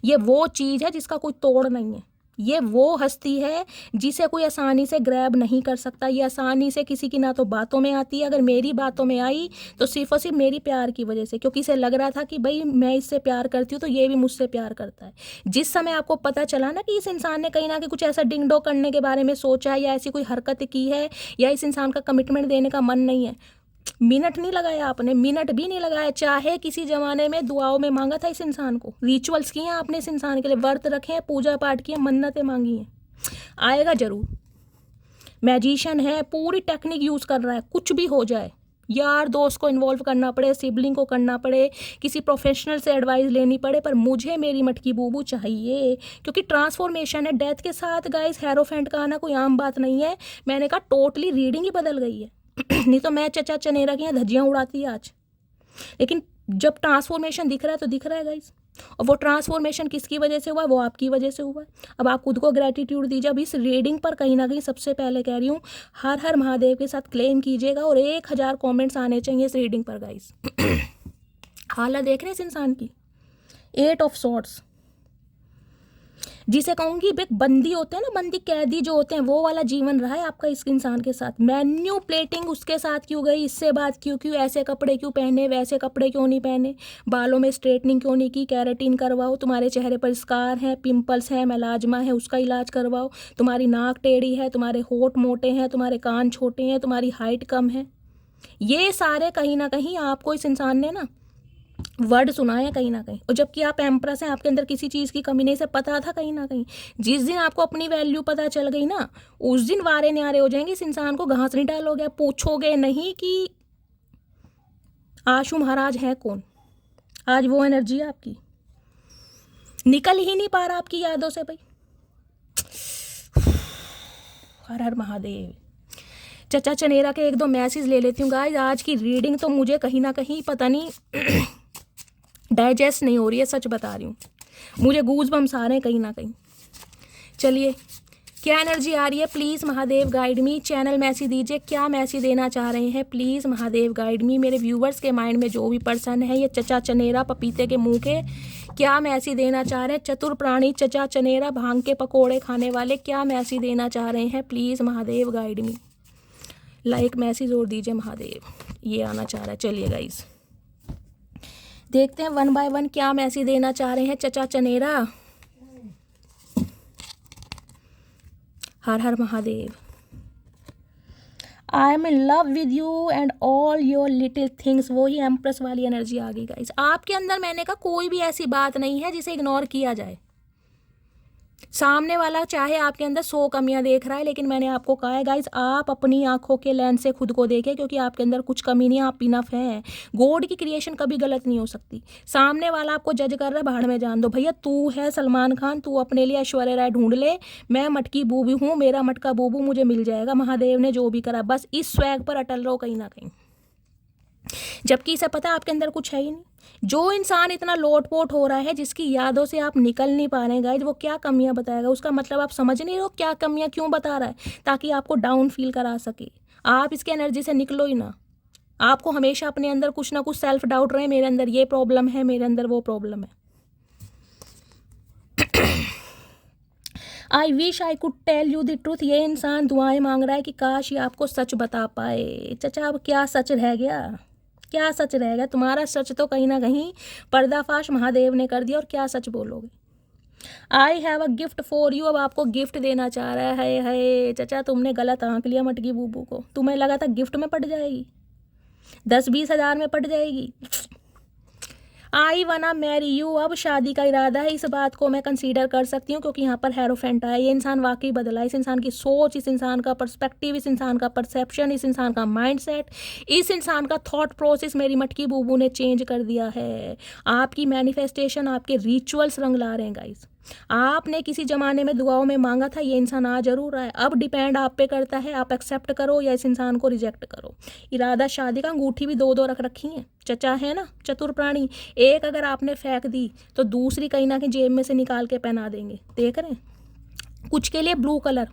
ये वो चीज़ है जिसका कोई तोड़ नहीं है, ये वो हस्ती है जिसे कोई आसानी से ग्रैब नहीं कर सकता। ये आसानी से किसी की ना तो बातों में आती है, अगर मेरी बातों में आई तो सिर्फ और सिर्फ मेरी प्यार की वजह से, क्योंकि इसे लग रहा था कि भाई मैं इससे प्यार करती हूँ तो ये भी मुझसे प्यार करता है। जिस समय आपको पता चला ना कि इस इंसान ने कहीं ना कहीं कुछ ऐसा डिंगडो करने के बारे में सोचा है या ऐसी कोई हरकत की है या इस इंसान का कमिटमेंट देने का मन नहीं है, मिनट नहीं लगाया आपने, मिनट भी नहीं लगाया। चाहे किसी जमाने में दुआओं में मांगा था इस इंसान को, रिचुअल्स किए हैं आपने इस इंसान के लिए, व्रत रखे हैं, पूजा पाठ किए, मन्नतें मांगी हैं, आएगा जरूर। मैजिशियन है, पूरी टेक्निक यूज़ कर रहा है, कुछ भी हो जाए, यार दोस्त को इन्वॉल्व करना पड़े, सिबलिंग को करना पड़े, किसी प्रोफेशनल से एडवाइस लेनी पड़े, पर मुझे मेरी मटकी बूबू चाहिए, क्योंकि ट्रांसफॉर्मेशन है। डेथ के साथ गाइस हेरोफेंट का आना कोई आम बात नहीं है। मैंने कहा टोटली रीडिंग ही बदल गई है। नहीं तो मैं चचा चनेरा की यहाँ धज्जियाँ उड़ाती है आज, लेकिन जब ट्रांसफॉर्मेशन दिख रहा है तो दिख रहा है गाइस। और वो ट्रांसफॉर्मेशन किसकी वजह से हुआ है, वो आपकी वजह से हुआ है। अब आप खुद को ग्रेटिट्यूड दीजिए। अब इस रीडिंग पर कहीं ना कहीं सबसे पहले कह रही हूँ, हर हर महादेव के साथ क्लेम कीजिएगा और 1000 कमेंट्स आने चाहिए इस रीडिंग पर गाइस। हालत देख रहे हैं इस इंसान की, 8 ऑफ सॉर्ड्स, जिसे कहूँगी एक बंदी होते हैं ना, बंदी कैदी जो होते हैं, वो वाला जीवन रहा है आपका इस इंसान के साथ। मैन्युपुलेटिंग उसके साथ क्यों गई, इससे बात क्यों की, ऐसे कपड़े क्यों पहने, वैसे कपड़े क्यों नहीं पहने, बालों में स्ट्रेटनिंग क्यों नहीं की, कैरेटिन करवाओ, तुम्हारे चेहरे पर स्कार हैं, पिंपल्स हैं, मेलाज्मा है, उसका इलाज करवाओ, तुम्हारी नाक टेढ़ी है, तुम्हारे होठ मोटे हैं, तुम्हारे कान छोटे हैं, तुम्हारी हाइट कम है। ये सारे कहीं ना कहीं आपको इस इंसान ने ना वर्ड सुनाए हैं कहीं ना कहीं। और जबकि आप एम्प्रेस हैं, आपके अंदर किसी चीज़ की कमी नहीं, से पता था कहीं ना कहीं। जिस दिन आपको अपनी वैल्यू पता चल गई ना, उस दिन वारे न्यारे हो जाएंगे। इस इंसान को घास नहीं डालोगे, पूछोगे नहीं कि आशु महाराज है कौन। आज वो एनर्जी है आपकी, निकल ही नहीं पा रहा आपकी यादों से भाई। हर हर महादेव। चचा चनेरा के 1-2 मैसेज ले लेती हूँ गाइस। आज की रीडिंग तो मुझे कहीं ना कहीं पता नहीं डाइजेस्ट नहीं हो रही है, सच बता रही हूँ। मुझे गूज बम्स आ रहे हैं कहीं ना कहीं। चलिए क्या एनर्जी आ रही है, please Mahadev guide me. Channel message दीजिए, क्या मैसेज देना चाह रहे हैं, प्लीज़ महादेव गाइड मी। मेरे व्यूवर्स के माइंड में जो भी पर्सन है, ये चचा चनेरा पपीते के मुंह के, क्या मैसेज देना चाह रहे हैं। चतुर प्राणी चचा चनेरा, भांग के पकोड़े खाने वाले, क्या मैसेज देना चाह रहे हैं, please Mahadev guide me. Like message और दीजिए महादेव, ये आना चाह रहा है। चलिए गाइस देखते हैं 1 बाय 1 क्या मैसेज देना चाह रहे हैं चचा चनेरा। Har Har Mahadev. I am in love with you and all your little things. वही एम्प्रेस वाली एनर्जी आ गई गाइस आपके अंदर। मैंने कहा कोई भी ऐसी बात नहीं है जिसे इग्नोर किया जाए। सामने वाला चाहे आपके अंदर 100 कमियां देख रहा है, लेकिन मैंने आपको कहा है गाइस आप अपनी आंखों के लेंस से खुद को देखें, क्योंकि आपके अंदर कुछ कमी नहीं है, आप इनफ हैं। गॉड की क्रिएशन कभी गलत नहीं हो सकती। सामने वाला आपको जज कर रहा है, भाड़ में जान दो भैया। तू है सलमान खान, तू अपने लिए ऐश्वर्या राय ढूंढ ले। मैं मटकी बूबी हूँ, मेरा मटका बूबू मुझे मिल जाएगा। महादेव ने जो भी करा, बस इस स्वैग पर अटल रहो कहीं ना कहीं, जबकि इसे पता है आपके अंदर कुछ है ही नहीं। जो इंसान इतना लोटपोट हो रहा है, जिसकी यादों से आप निकल नहीं पा रहे हैं गाइज, वो क्या कमियां बताएगा? उसका मतलब आप समझ नहीं रहे हो क्या कमियां क्यों बता रहा है, ताकि आपको डाउन फील करा सके। आप इसके एनर्जी से निकलो ही ना। आपको हमेशा अपने अंदर कुछ ना कुछ सेल्फ डाउट रहे, मेरे अंदर ये प्रॉब्लम है, मेरे अंदर वो प्रॉब्लम है। I wish I could tell you the truth. ये इंसान दुआएं मांग रहा है कि काश ये आपको सच बता पाए। चचा अब क्या सच रह गया? क्या सच रह गया? तुम्हारा सच तो कहीं ना कहीं पर्दाफाश महादेव ने कर दिया, और क्या सच बोलोगे? I have a gift for you. अब आपको गिफ्ट देना चाह रहा है। हाय चचा तुमने गलत आंक लिया मटकी बूबू को। तुम्हें लगा था गिफ्ट में पड़ जाएगी, 10-20 हज़ार में पड़ जाएगी। आई वना मैरी यू। अब शादी का इरादा है। इस बात को मैं कंसीडर कर सकती हूँ, क्योंकि यहाँ पर हेरोफेंट आया। ये इंसान वाकई बदला। इस इंसान की सोच, इस इंसान का पर्सपेक्टिव, इस इंसान का परसेप्शन, इस इंसान का माइंडसेट, इस इंसान का थॉट प्रोसेस मेरी मटकी बूबू ने चेंज कर दिया है। आपकी मैनिफेस्टेशन, आपके रिचुअल्स रंग ला रहे हैं गाइस। आपने किसी ज़माने में दुआओं में मांगा था, ये इंसान आ जरूर रहा है। अब डिपेंड आप पे करता है, आप एक्सेप्ट करो या इस इंसान को रिजेक्ट करो। इरादा शादी का। अंगूठी भी 2-2 रख रखी हैं। चचा है ना चतुर प्राणी। एक अगर आपने फेंक दी तो दूसरी कहीं ना कहीं जेब में से निकाल के पहना देंगे। देख रहे हैं? कुछ के लिए ब्लू कलर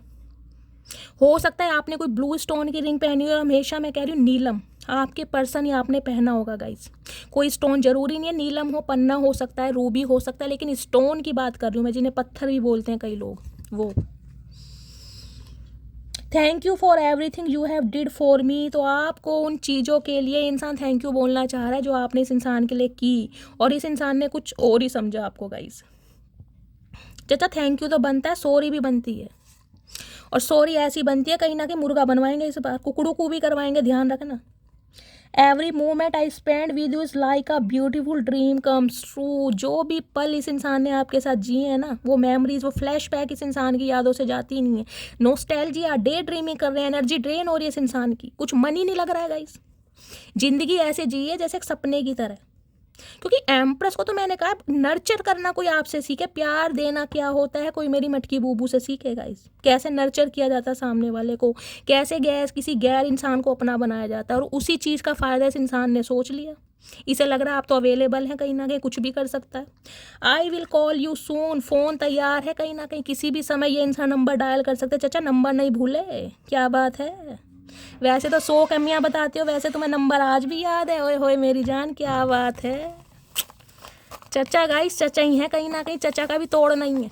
हो सकता है, आपने कोई ब्लू स्टोन की रिंग पहनी हो, और हमेशा मैं कह रही हूँ नीलम आपके पर्सन ही आपने पहना होगा गाइस। कोई स्टोन जरूरी नहीं है नीलम हो, पन्ना हो सकता है, रूबी हो सकता है, लेकिन स्टोन की बात कर रही हूँ मैं, जिन्हें पत्थर भी बोलते हैं कई लोग, वो। Thank you for everything you have did for me. तो आपको उन चीज़ों के लिए इंसान थैंक यू बोलना चाह रहा है जो आपने इस इंसान के लिए की, और इस इंसान ने कुछ और ही समझा आपको गाइस। चाचा थैंक यू तो बनता है, सॉरी भी बनती है, और सॉरी ऐसी बनती है कहीं ना कहीं मुर्गा बनवाएंगे इस बार, कुकड़ू को भी करवाएंगे, ध्यान रखना। Every moment I spend with you is like a beautiful dream comes true. जो भी पल इस इंसान ने आपके साथ जिए हैं ना, वो मेमोरीज, वो फ्लैशबैक इस इंसान की यादों से जाती नहीं है। नोस्टैल्जिया, डे ड्रीमिंग कर रहे हैं, एनर्जी ड्रेन हो रही है इस इंसान की, कुछ मन ही नहीं लग रहा है गाइस। जिंदगी ऐसे जिए जैसे एक सपने की तरह। क्योंकि एम्प्रेस को तो मैंने कहा नर्चर करना कोई आपसे सीखे, प्यार देना क्या होता है कोई मेरी मटकी बूबू से सीखेगा। इस कैसे नर्चर किया जाता है सामने वाले को, कैसे किसी गैर इंसान को अपना बनाया जाता है, और उसी चीज़ का फ़ायदा इस इंसान ने सोच लिया। इसे लग रहा है आप तो अवेलेबल हैं, कहीं ना कहीं कुछ भी कर सकता है। I will call you soon. Phone तैयार है, कहीं ना कहीं किसी भी समय ये इंसान नंबर डायल कर सकते हैं। चाचा नंबर नहीं भूले, क्या बात है? वैसे तो 100 कमियां बताते हो, वैसे तुम्हें नंबर आज भी याद है। ओए होए मेरी जान, क्या बात है। चचा गाइस चचा ही है कहीं ना कहीं, चचा का भी तोड़ नहीं है।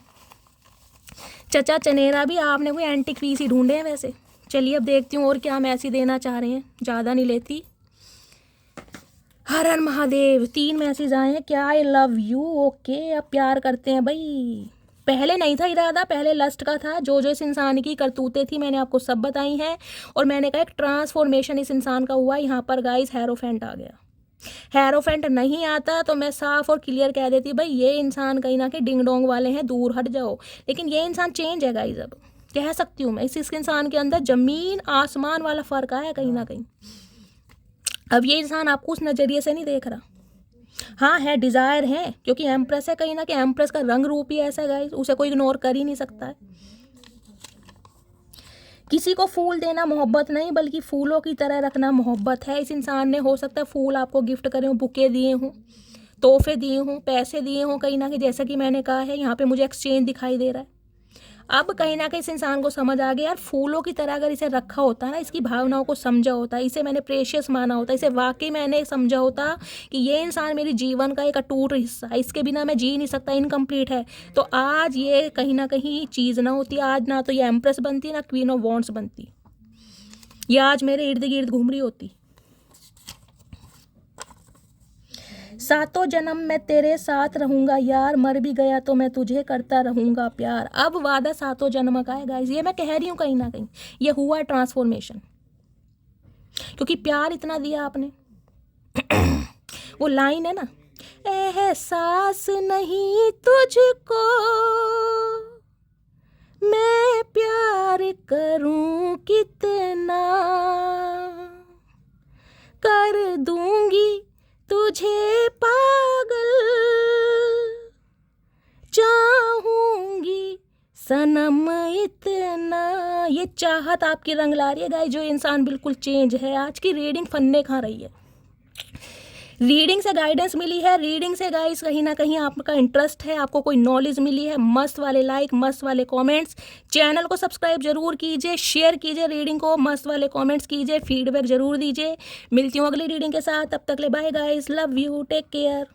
चचा चनेरा भी आपने कोई एंटिक पीस ही ढूंढे हैं वैसे। चलिए अब देखती हूँ और क्या मैसेज देना चाह रहे हैं, ज़्यादा नहीं लेती। हर हर महादेव। 3 मैसेज आए हैं। क्या आई लव यू, ओके अब प्यार करते हैं भाई। पहले नहीं था इरादा, पहले लस्ट का था। जो जो इस इंसान की करतूतें थी मैंने आपको सब बताई हैं, और मैंने कहा एक ट्रांसफॉर्मेशन इस इंसान का हुआ। यहाँ पर गाइस हेरोफेंट आ गया। हेरोफेंट नहीं आता तो मैं साफ और क्लियर कह देती भाई ये इंसान कहीं ना कहीं डिंग डोंग वाले हैं, दूर हट जाओ। लेकिन ये इंसान चेंज है गाइस, अब कह सकती हूँ मैं इस इंसान के अंदर ज़मीन आसमान वाला फ़र्क आया कहीं ना कहीं। अब ये इंसान आपको उस नज़रिए से नहीं देख रहा। हाँ है, डिज़ायर है, क्योंकि एम्प्रेस है कहीं ना कहीं। एम्प्रेस का रंग रूप ही ऐसा है गाइस, उसे कोई इग्नोर कर ही नहीं सकता है। किसी को फूल देना मोहब्बत नहीं, बल्कि फूलों की तरह रखना मोहब्बत है। इस इंसान ने हो सकता है फूल आपको गिफ्ट करे हों, बुके दिए हों, तोहफे दिए हों, पैसे दिए हों, कहीं ना कहीं जैसा कि मैंने कहा है यहाँ पे मुझे एक्सचेंज दिखाई दे रहा है। अब कहीं ना कहीं इस इंसान को समझ आ गया यार, फूलों की तरह अगर इसे रखा होता ना, इसकी भावनाओं को समझा होता, इसे मैंने प्रेशियस माना होता, इसे वाकई मैंने समझा होता कि ये इंसान मेरे जीवन का एक अटूट हिस्सा है, इसके बिना मैं जी नहीं सकता, इनकम्प्लीट है, तो आज ये कहीं ना कहीं चीज़ ना होती। आज ना तो ये एम्प्रेस बनती, ना क्वीन ऑफ वॉन्ड्स बनती, ये आज मेरे इर्द गिर्द घूम रही होती। सातों जन्म मैं तेरे साथ रहूंगा यार, मर भी गया तो मैं तुझे करता रहूंगा प्यार। अब वादा 7 जन्म का है गाइस, ये मैं कह रही हूँ कहीं ना कहीं ये हुआ ट्रांसफॉर्मेशन। क्योंकि प्यार इतना दिया आपने। वो लाइन है ना, एहसास नहीं तुझको मैं प्यार करूं कितना, कर दूंगी तुझे पागल, चाहूंगी सनम इतना। ये चाहत आपकी रंग ला रही है गाइस। जो इंसान बिल्कुल चेंज है। आज की रीडिंग फन्ने खा रही है। रीडिंग से गाइडेंस मिली है, रीडिंग से गाइस कहीं ना कहीं आपका इंटरेस्ट है, आपको कोई नॉलेज मिली है। मस्त वाले लाइक, मस्त वाले कमेंट्स, चैनल को सब्सक्राइब जरूर कीजिए, शेयर कीजिए रीडिंग को, मस्त वाले कमेंट्स कीजिए, फीडबैक जरूर दीजिए। मिलती हूँ अगली रीडिंग के साथ, तब तक ले bye guys, love you, take care.